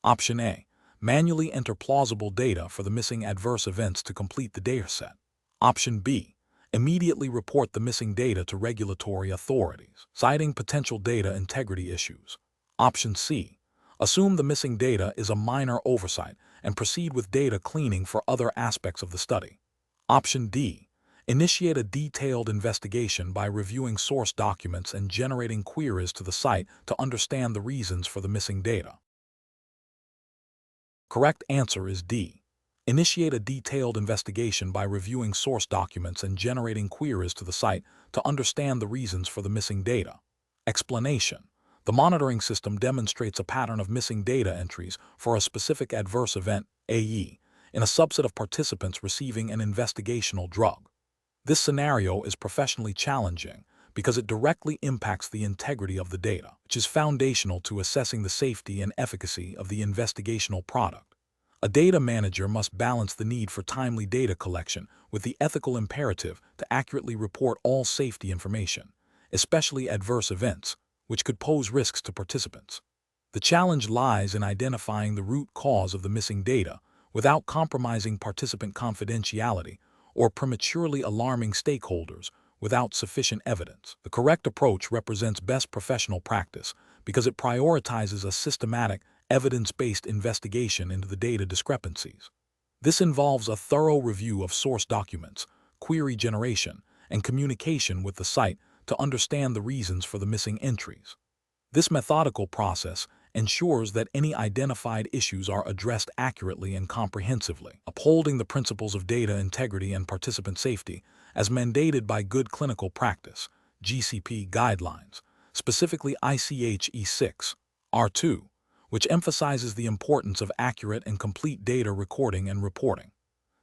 Option A. Manually enter plausible data for the missing adverse events to complete the dataset. Option B. Immediately report the missing data to regulatory authorities, citing potential data integrity issues. Option C. Assume the missing data is a minor oversight and proceed with data cleaning for other aspects of the study. Option D. Initiate a detailed investigation by reviewing source documents and generating queries to the site to understand the reasons for the missing data. Correct answer is D. Initiate a detailed investigation by reviewing source documents and generating queries to the site to understand the reasons for the missing data. Explanation. The monitoring system demonstrates a pattern of missing data entries for a specific adverse event, AE, in a subset of participants receiving an investigational drug. This scenario is professionally challenging because it directly impacts the integrity of the data, which is foundational to assessing the safety and efficacy of the investigational product. A data manager must balance the need for timely data collection with the ethical imperative to accurately report all safety information, especially adverse events, which could pose risks to participants. The challenge lies in identifying the root cause of the missing data without compromising participant confidentiality or prematurely alarming stakeholders without sufficient evidence. The correct approach represents best professional practice because it prioritizes a systematic, evidence-based investigation into the data discrepancies. This involves a thorough review of source documents, query generation, and communication with the site to understand the reasons for the missing entries. This methodical process ensures that any identified issues are addressed accurately and comprehensively, upholding the principles of data integrity and participant safety as mandated by good clinical practice, GCP guidelines, specifically ICH E6, R2, which emphasizes the importance of accurate and complete data recording and reporting.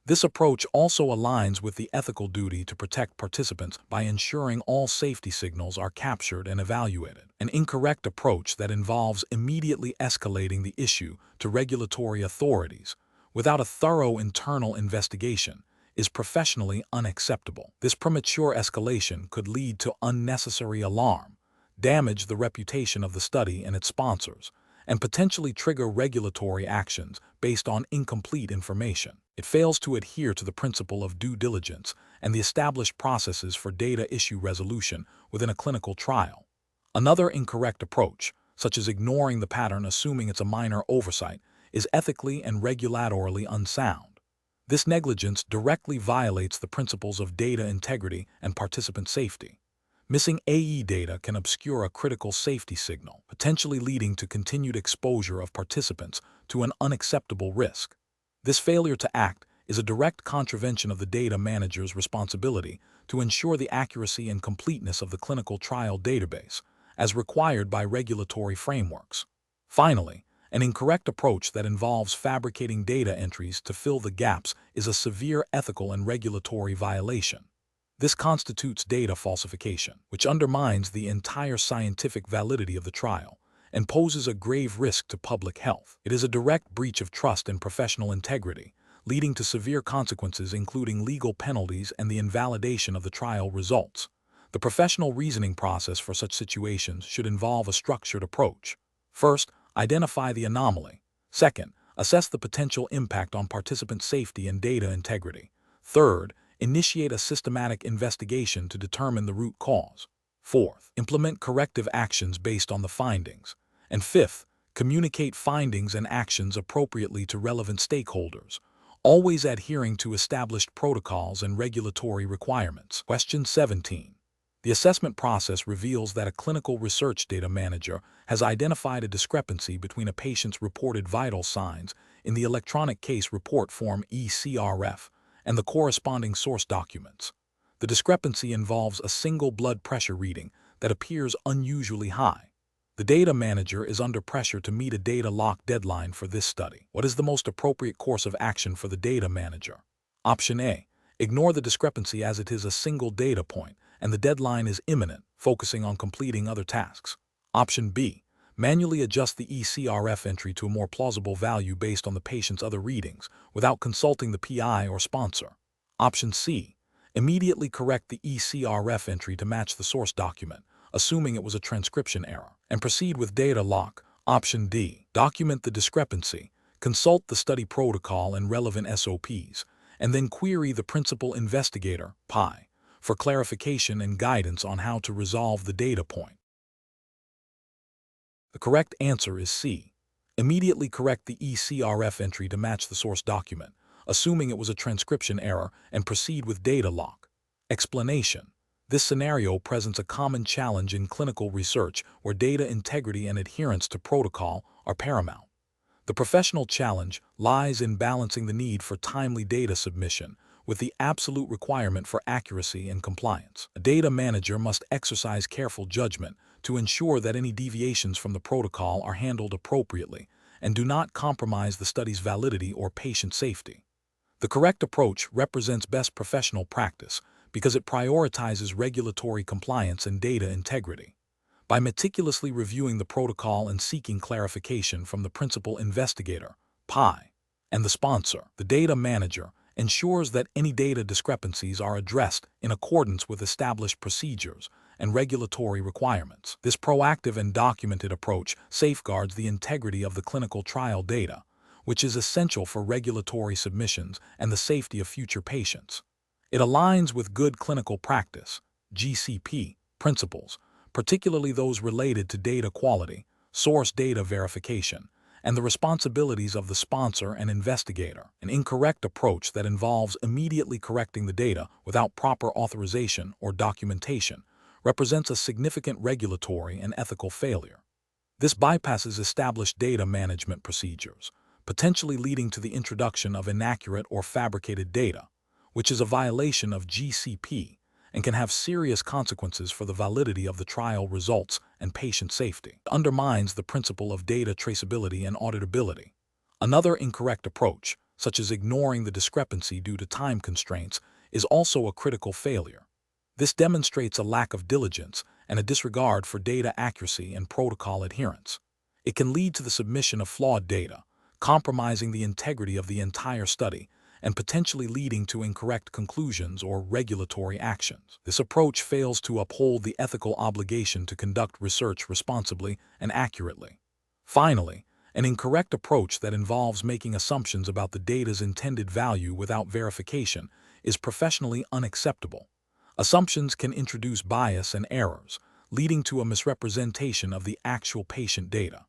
This approach also aligns with the ethical duty to protect participants by ensuring all safety signals are captured and evaluated. An incorrect approach that involves immediately escalating the issue to regulatory authorities without a thorough internal investigation is professionally unacceptable. This premature escalation could lead to unnecessary alarm, damage the reputation of the study and its sponsors, and potentially trigger regulatory actions based on incomplete information. It fails to adhere to the principle of due diligence and the established processes for data issue resolution within a clinical trial. Another incorrect approach, such as ignoring the pattern assuming it's a minor oversight, is ethically and regulatorily unsound. This negligence directly violates the principles of data integrity and participant safety. Missing AE data can obscure a critical safety signal, potentially leading to continued exposure of participants to an unacceptable risk. This failure to act is a direct contravention of the data manager's responsibility to ensure the accuracy and completeness of the clinical trial database, as required by regulatory frameworks. Finally, an incorrect approach that involves fabricating data entries to fill the gaps is a severe ethical and regulatory violation. This constitutes data falsification, which undermines the entire scientific validity of the trial and poses a grave risk to public health. It is a direct breach of trust and professional integrity, leading to severe consequences including legal penalties and the invalidation of the trial results. The professional reasoning process for such situations should involve a structured approach. First, identify the anomaly. Second, assess the potential impact on participant safety and data integrity. Third, initiate a systematic investigation to determine the root cause. Fourth, implement corrective actions based on the findings. And fifth, communicate findings and actions appropriately to relevant stakeholders, always adhering to established protocols and regulatory requirements. Question 17. The assessment process reveals that a clinical research data manager has identified a discrepancy between a patient's reported vital signs in the electronic case report form ECRF and the corresponding source documents. The discrepancy involves a single blood pressure reading that appears unusually high. The data manager is under pressure to meet a data lock deadline for this study. What is the most appropriate course of action for the data manager? Option A. Ignore the discrepancy as it is a single data point and the deadline is imminent, focusing on completing other tasks. Option B. Manually adjust the ECRF entry to a more plausible value based on the patient's other readings, without consulting the PI or sponsor. Option C. Immediately correct the ECRF entry to match the source document, assuming it was a transcription error, and proceed with data lock. Option D. Document the discrepancy, consult the study protocol and relevant SOPs, and then query the principal investigator, PI, for clarification and guidance on how to resolve the data point. The correct answer is C. Immediately correct the ECRF entry to match the source document, assuming it was a transcription error, and proceed with data lock. Explanation. This scenario presents a common challenge in clinical research where data integrity and adherence to protocol are paramount. The professional challenge lies in balancing the need for timely data submission with the absolute requirement for accuracy and compliance. A data manager must exercise careful judgment to ensure that any deviations from the protocol are handled appropriately and do not compromise the study's validity or patient safety. The correct approach represents best professional practice because it prioritizes regulatory compliance and data integrity. By meticulously reviewing the protocol and seeking clarification from the principal investigator, PI, and the sponsor, the data manager ensures that any data discrepancies are addressed in accordance with established procedures and regulatory requirements. This proactive and documented approach safeguards the integrity of the clinical trial data, which is essential for regulatory submissions and the safety of future patients. It aligns with good clinical practice, GCP, principles, particularly those related to data quality, source data verification, and the responsibilities of the sponsor and investigator. An incorrect approach that involves immediately correcting the data without proper authorization or documentation represents a significant regulatory and ethical failure. This bypasses established data management procedures, potentially leading to the introduction of inaccurate or fabricated data, which is a violation of GCP and can have serious consequences for the validity of the trial results and patient safety. It undermines the principle of data traceability and auditability. Another incorrect approach, such as ignoring the discrepancy due to time constraints, is also a critical failure. This demonstrates a lack of diligence and a disregard for data accuracy and protocol adherence. It can lead to the submission of flawed data, compromising the integrity of the entire study, and potentially leading to incorrect conclusions or regulatory actions. This approach fails to uphold the ethical obligation to conduct research responsibly and accurately. Finally, an incorrect approach that involves making assumptions about the data's intended value without verification is professionally unacceptable. Assumptions can introduce bias and errors, leading to a misrepresentation of the actual patient data.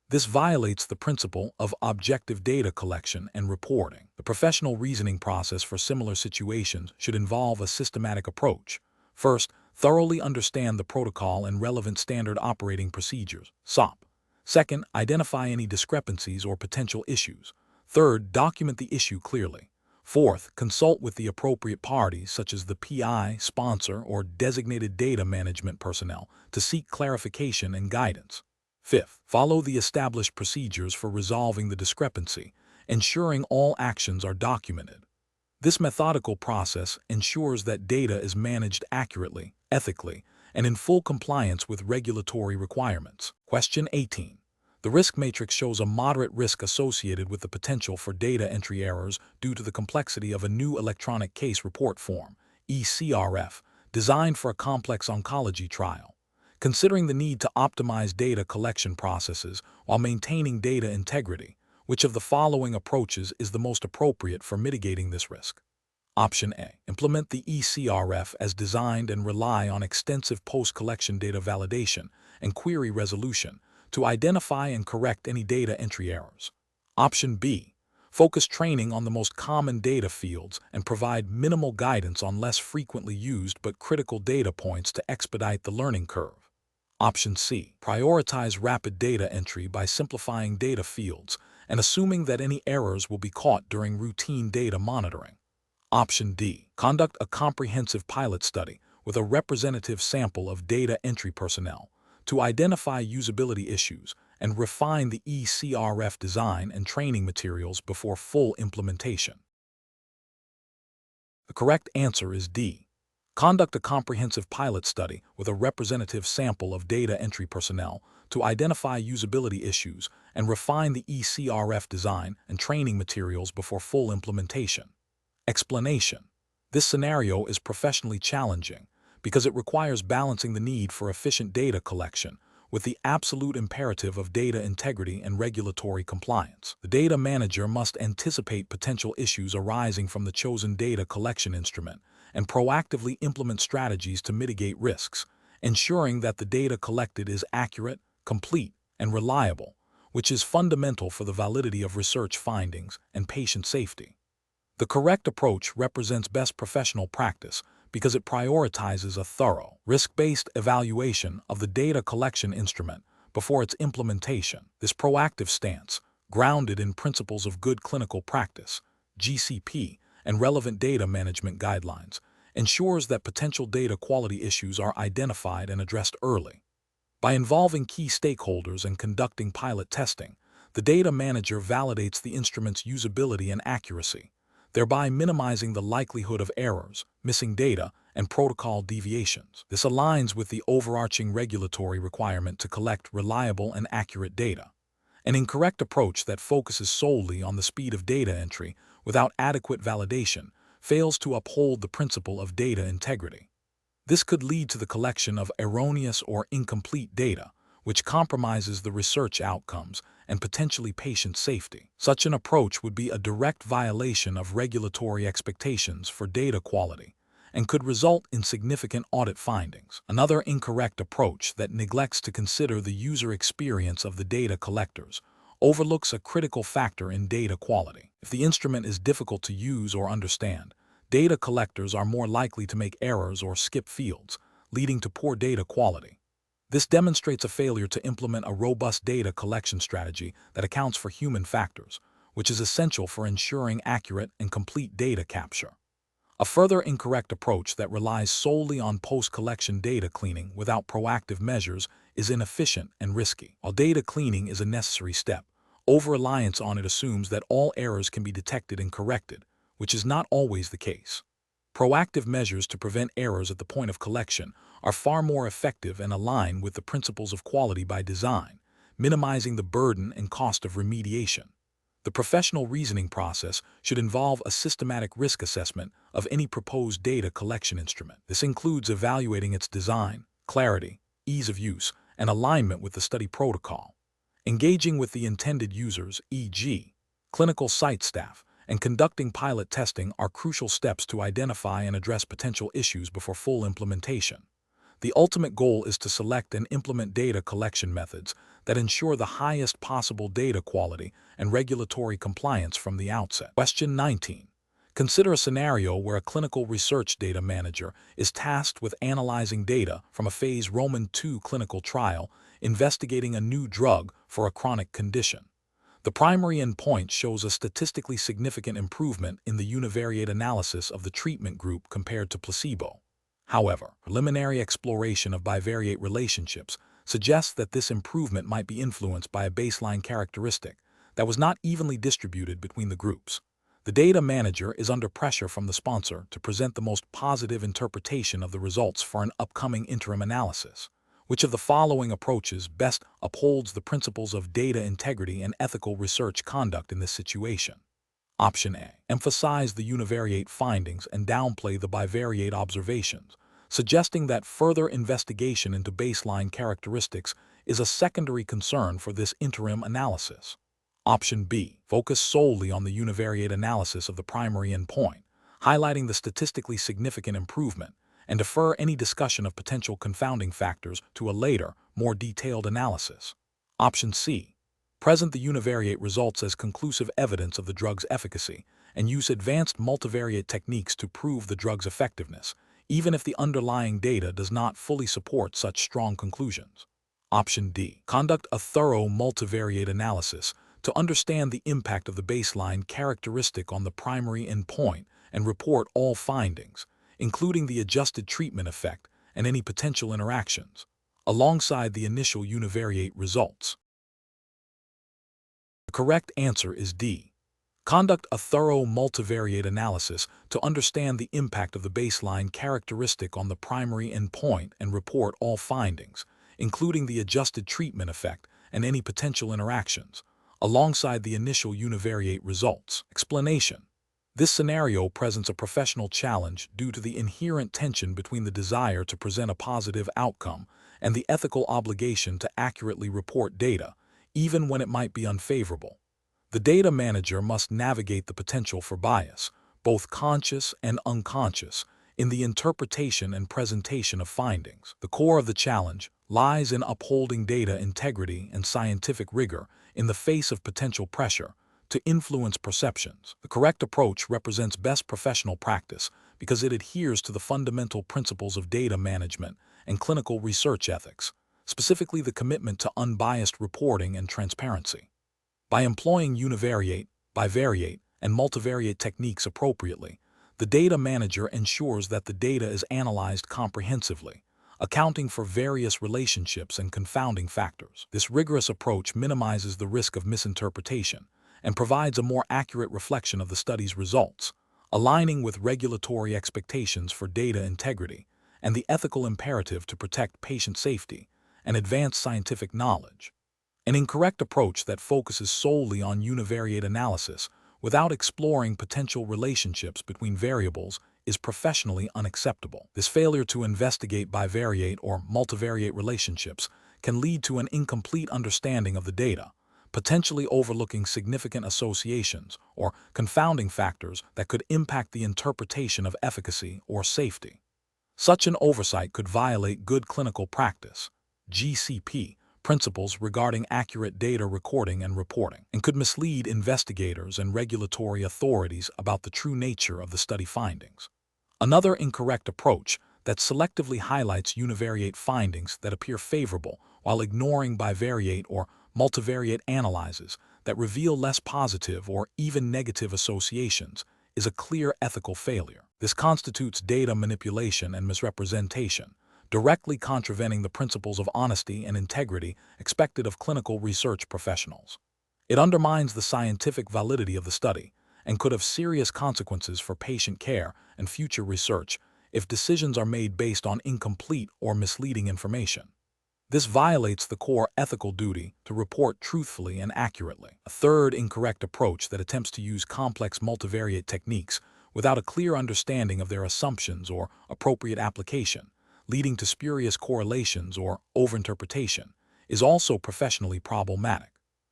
This violates the principle of objective data collection and reporting. The professional reasoning process for similar situations should involve a systematic approach. First, thoroughly understand the protocol and relevant standard operating procedures, SOP. Second, identify any discrepancies or potential issues. Third, document the issue clearly. Fourth, consult with the appropriate parties such as the PI, sponsor, or designated data management personnel to seek clarification and guidance. Fifth, follow the established procedures for resolving the discrepancy, ensuring all actions are documented. This methodical process ensures that data is managed accurately, ethically, and in full compliance with regulatory requirements. Question 18. The risk matrix shows a moderate risk associated with the potential for data entry errors due to the complexity of a new electronic case report form, ECRF, designed for a complex oncology trial. Considering the need to optimize data collection processes while maintaining data integrity, which of the following approaches is the most appropriate for mitigating this risk? Option A. Implement the ECRF as designed and rely on extensive post-collection data validation and query resolution to identify and correct any data entry errors. Option B. Focus training on the most common data fields and provide minimal guidance on less frequently used but critical data points to expedite the learning curve. Option C. Prioritize rapid data entry by simplifying data fields and assuming that any errors will be caught during routine data monitoring. Option D. Conduct a comprehensive pilot study with a representative sample of data entry personnel to identify usability issues and refine the ECRF design and training materials before full implementation. The correct answer is D. Conduct a comprehensive pilot study with a representative sample of data entry personnel to identify usability issues and refine the ECRF design and training materials before full implementation. Explanation: this scenario is professionally challenging because it requires balancing the need for efficient data collection with the absolute imperative of data integrity and regulatory compliance. The data manager must anticipate potential issues arising from the chosen data collection instrument and proactively implement strategies to mitigate risks, ensuring that the data collected is accurate, complete, and reliable, which is fundamental for the validity of research findings and patient safety. The correct approach represents best professional practice because it prioritizes a thorough, risk-based evaluation of the data collection instrument before its implementation. This proactive stance, grounded in principles of good clinical practice, GCP, and relevant data management guidelines, ensures that potential data quality issues are identified and addressed early. By involving key stakeholders and conducting pilot testing, the data manager validates the instrument's usability and accuracy, thereby minimizing the likelihood of errors, missing data, and protocol deviations. This aligns with the overarching regulatory requirement to collect reliable and accurate data. An incorrect approach that focuses solely on the speed of data entry without adequate validation fails to uphold the principle of data integrity. This could lead to the collection of erroneous or incomplete data, which compromises the research outcomes and potentially patient safety. Such an approach would be a direct violation of regulatory expectations for data quality and could result in significant audit findings. Another incorrect approach that neglects to consider the user experience of the data collectors overlooks a critical factor in data quality. If the instrument is difficult to use or understand, data collectors are more likely to make errors or skip fields, leading to poor data quality. This demonstrates a failure to implement a robust data collection strategy that accounts for human factors, which is essential for ensuring accurate and complete data capture. A further incorrect approach that relies solely on post-collection data cleaning without proactive measures is inefficient and risky. While data cleaning is a necessary step, over-reliance on it assumes that all errors can be detected and corrected, which is not always the case. Proactive measures to prevent errors at the point of collection are far more effective and align with the principles of quality by design, minimizing the burden and cost of remediation. The professional reasoning process should involve a systematic risk assessment of any proposed data collection instrument. This includes evaluating its design, clarity, ease of use, and alignment with the study protocol. Engaging with the intended users, e.g., clinical site staff, and conducting pilot testing are crucial steps to identify and address potential issues before full implementation. The ultimate goal is to select and implement data collection methods that ensure the highest possible data quality and regulatory compliance from the outset. Question 19. Consider a scenario where a clinical research data manager is tasked with analyzing data from a phase II clinical trial investigating a new drug for a chronic condition. The primary endpoint shows a statistically significant improvement in the univariate analysis of the treatment group compared to placebo. However, preliminary exploration of bivariate relationships suggests that this improvement might be influenced by a baseline characteristic that was not evenly distributed between the groups. The data manager is under pressure from the sponsor to present the most positive interpretation of the results for an upcoming interim analysis. Which of the following approaches best upholds the principles of data integrity and ethical research conduct in this situation? Option A. Emphasize the univariate findings and downplay the bivariate observations, suggesting that further investigation into baseline characteristics is a secondary concern for this interim analysis. Option B. Focus solely on the univariate analysis of the primary endpoint, highlighting the statistically significant improvement, and defer any discussion of potential confounding factors to a later, more detailed analysis. Option C. Present the univariate results as conclusive evidence of the drug's efficacy and use advanced multivariate techniques to prove the drug's effectiveness, even if the underlying data does not fully support such strong conclusions. Option D. Conduct a thorough multivariate analysis to understand the impact of the baseline characteristic on the primary endpoint and report all findings, including the adjusted treatment effect and any potential interactions, alongside the initial univariate results. The correct answer is D. Conduct a thorough multivariate analysis to understand the impact of the baseline characteristic on the primary endpoint and report all findings, including the adjusted treatment effect and any potential interactions, alongside the initial univariate results. Explanation. This scenario presents a professional challenge due to the inherent tension between the desire to present a positive outcome and the ethical obligation to accurately report data, even when it might be unfavorable. The data manager must navigate the potential for bias, both conscious and unconscious, in the interpretation and presentation of findings. The core of the challenge lies in upholding data integrity and scientific rigor in the face of potential pressure to influence perceptions. The correct approach represents best professional practice because it adheres to the fundamental principles of data management and clinical research ethics, specifically the commitment to unbiased reporting and transparency. By employing univariate, bivariate, and multivariate techniques appropriately, the data manager ensures that the data is analyzed comprehensively, accounting for various relationships and confounding factors. This rigorous approach minimizes the risk of misinterpretation and provides a more accurate reflection of the study's results, aligning with regulatory expectations for data integrity and the ethical imperative to protect patient safety and advance scientific knowledge. An incorrect approach that focuses solely on univariate analysis without exploring potential relationships between variables is professionally unacceptable. This failure to investigate bivariate or multivariate relationships can lead to an incomplete understanding of the data, potentially overlooking significant associations or confounding factors that could impact the interpretation of efficacy or safety. Such an oversight could violate good clinical practice, GCP, principles regarding accurate data recording and reporting, and could mislead investigators and regulatory authorities about the true nature of the study findings. Another incorrect approach that selectively highlights univariate findings that appear favorable while ignoring bivariate or multivariate analyses that reveal less positive or even negative associations is a clear ethical failure. This constitutes data manipulation and misrepresentation, directly contravening the principles of honesty and integrity expected of clinical research professionals. It undermines the scientific validity of the study and could have serious consequences for patient care and future research if decisions are made based on incomplete or misleading information. This violates the core ethical duty to report truthfully and accurately. A third incorrect approach that attempts to use complex multivariate techniques without a clear understanding of their assumptions or appropriate application, leading to spurious correlations or overinterpretation, is also professionally problematic.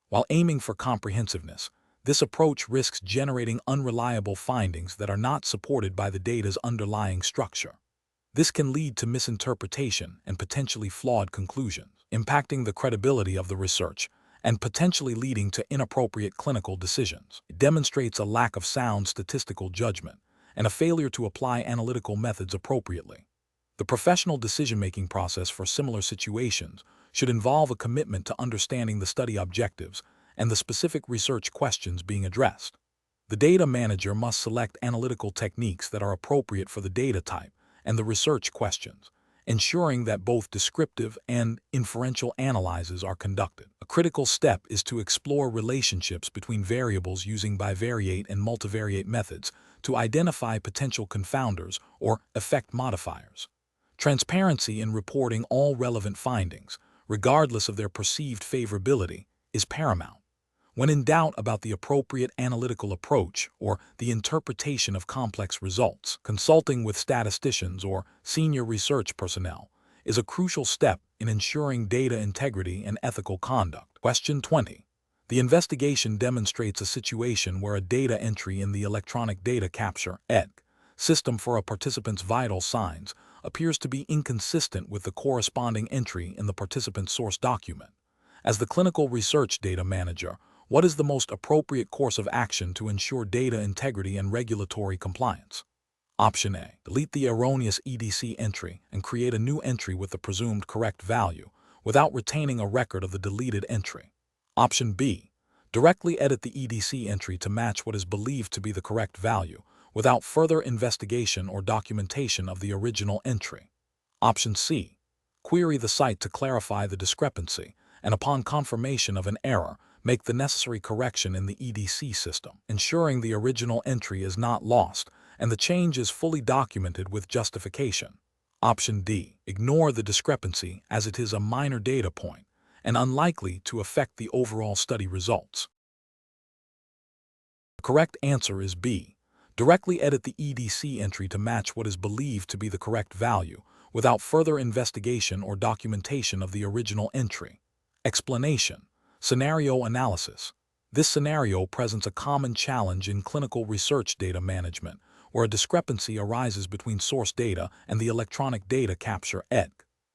While aiming for comprehensiveness, this approach risks generating unreliable findings that are not supported by the data's underlying structure. This can lead to misinterpretation and potentially flawed conclusions, impacting the credibility of the research and potentially leading to inappropriate clinical decisions. It demonstrates a lack of sound statistical judgment and a failure to apply analytical methods appropriately. The professional decision-making process for similar situations should involve a commitment to understanding the study objectives and the specific research questions being addressed. The data manager must select analytical techniques that are appropriate for the data type and the research questions, ensuring that both descriptive and inferential analyses are conducted. A critical step is to explore relationships between variables using bivariate and multivariate methods to identify potential confounders or effect modifiers. Transparency in reporting all relevant findings, regardless of their perceived favorability, is paramount. When in doubt about the appropriate analytical approach or the interpretation of complex results, consulting with statisticians or senior research personnel is a crucial step in ensuring data integrity and ethical conduct. Question 20. The investigation demonstrates a situation where a data entry in the electronic data capture (EDC) system for a participant's vital signs appears to be inconsistent with the corresponding entry in the participant's source document. As the clinical research data manager, what is the most appropriate course of action to ensure data integrity and regulatory compliance? Option A. Delete the erroneous EDC entry and create a new entry with the presumed correct value, without retaining a record of the deleted entry. Option B. Directly edit the EDC entry to match what is believed to be the correct value, without further investigation or documentation of the original entry. Option C. Query the site to clarify the discrepancy, and upon confirmation of an error, make the necessary correction in the EDC system, ensuring the original entry is not lost and the change is fully documented with justification. Option D. Ignore the discrepancy as it is a minor data point and unlikely to affect the overall study results. The correct answer is B. Directly edit the EDC entry to match what is believed to be the correct value, without further investigation or documentation of the original entry. Explanation. Scenario analysis. This scenario presents a common challenge in clinical research data management, where a discrepancy arises between source data and the electronic data capture (EDC)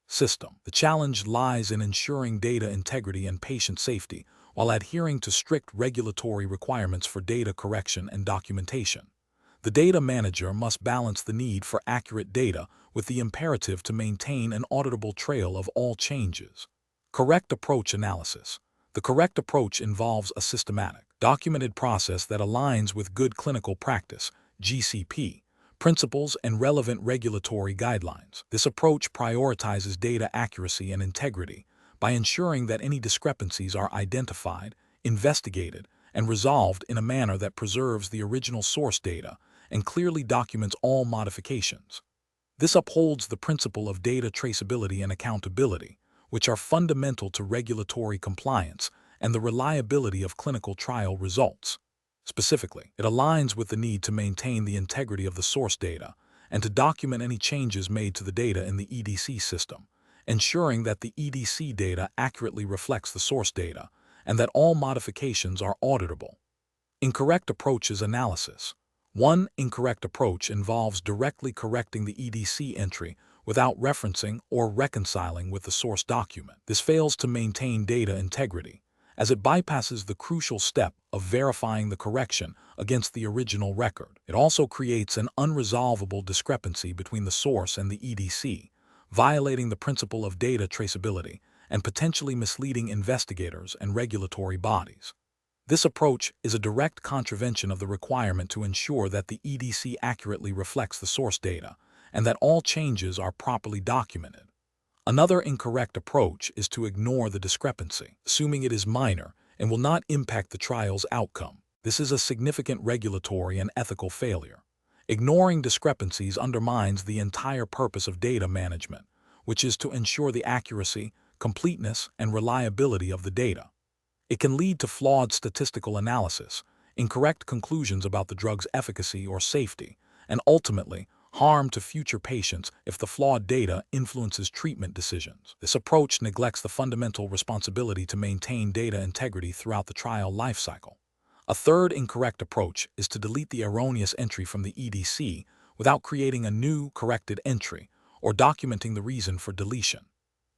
system. The challenge lies in ensuring data integrity and patient safety while adhering to strict regulatory requirements for data correction and documentation. The data manager must balance the need for accurate data with the imperative to maintain an auditable trail of all changes. Correct approach analysis. The correct approach involves a systematic, documented process that aligns with good clinical practice (GCP) principles and relevant regulatory guidelines. This approach prioritizes data accuracy and integrity by ensuring that any discrepancies are identified, investigated, and resolved in a manner that preserves the original source data and clearly documents all modifications. This upholds the principle of data traceability and accountability, which are fundamental to regulatory compliance and the reliability of clinical trial results. Specifically, it aligns with the need to maintain the integrity of the source data and to document any changes made to the data in the EDC system, ensuring that the EDC data accurately reflects the source data and that all modifications are auditable. Incorrect approaches analysis. One incorrect approach involves directly correcting the EDC entry without referencing or reconciling with the source document. This fails to maintain data integrity, as it bypasses the crucial step of verifying the correction against the original record. It also creates an unresolvable discrepancy between the source and the EDC, violating the principle of data traceability and potentially misleading investigators and regulatory bodies. This approach is a direct contravention of the requirement to ensure that the EDC accurately reflects the source data and that all changes are properly documented. Another incorrect approach is to ignore the discrepancy, assuming it is minor and will not impact the trial's outcome. This is a significant regulatory and ethical failure. Ignoring discrepancies undermines the entire purpose of data management, which is to ensure the accuracy, completeness, and reliability of the data. It can lead to flawed statistical analysis, incorrect conclusions about the drug's efficacy or safety, and ultimately, harm to future patients if the flawed data influences treatment decisions. This approach neglects the fundamental responsibility to maintain data integrity throughout the trial lifecycle. A third incorrect approach is to delete the erroneous entry from the EDC without creating a new corrected entry or documenting the reason for deletion.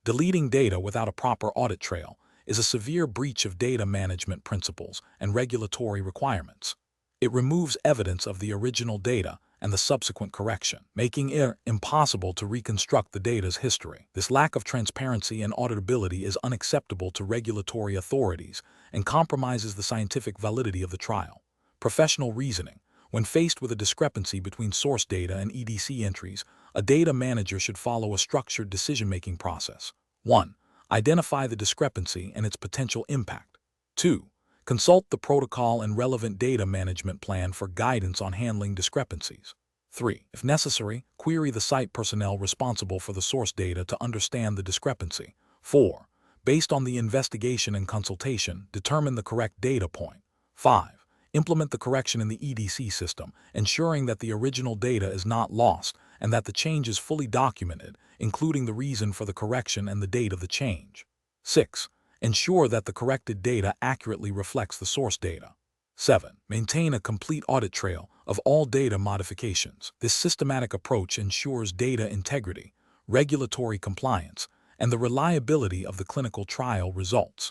Deleting data without a proper audit trail is a severe breach of data management principles and regulatory requirements. It removes evidence of the original data and the subsequent correction, making it impossible to reconstruct the data's history. This lack of transparency and auditability is unacceptable to regulatory authorities and compromises the scientific validity of the trial. Professional reasoning. When faced with a discrepancy between source data and EDC entries, a data manager should follow a structured decision-making process. 1. Identify the discrepancy and its potential impact. 2. Consult the protocol and relevant data management plan for guidance on handling discrepancies. 3. If necessary, query the site personnel responsible for the source data to understand the discrepancy. 4. Based on the investigation and consultation, determine the correct data point. 5. Implement the correction in the EDC system, ensuring that the original data is not lost and that the change is fully documented, including the reason for the correction and the date of the change. 6. Ensure that the corrected data accurately reflects the source data. 7. Maintain a complete audit trail of all data modifications. This systematic approach ensures data integrity, regulatory compliance, and the reliability of the clinical trial results.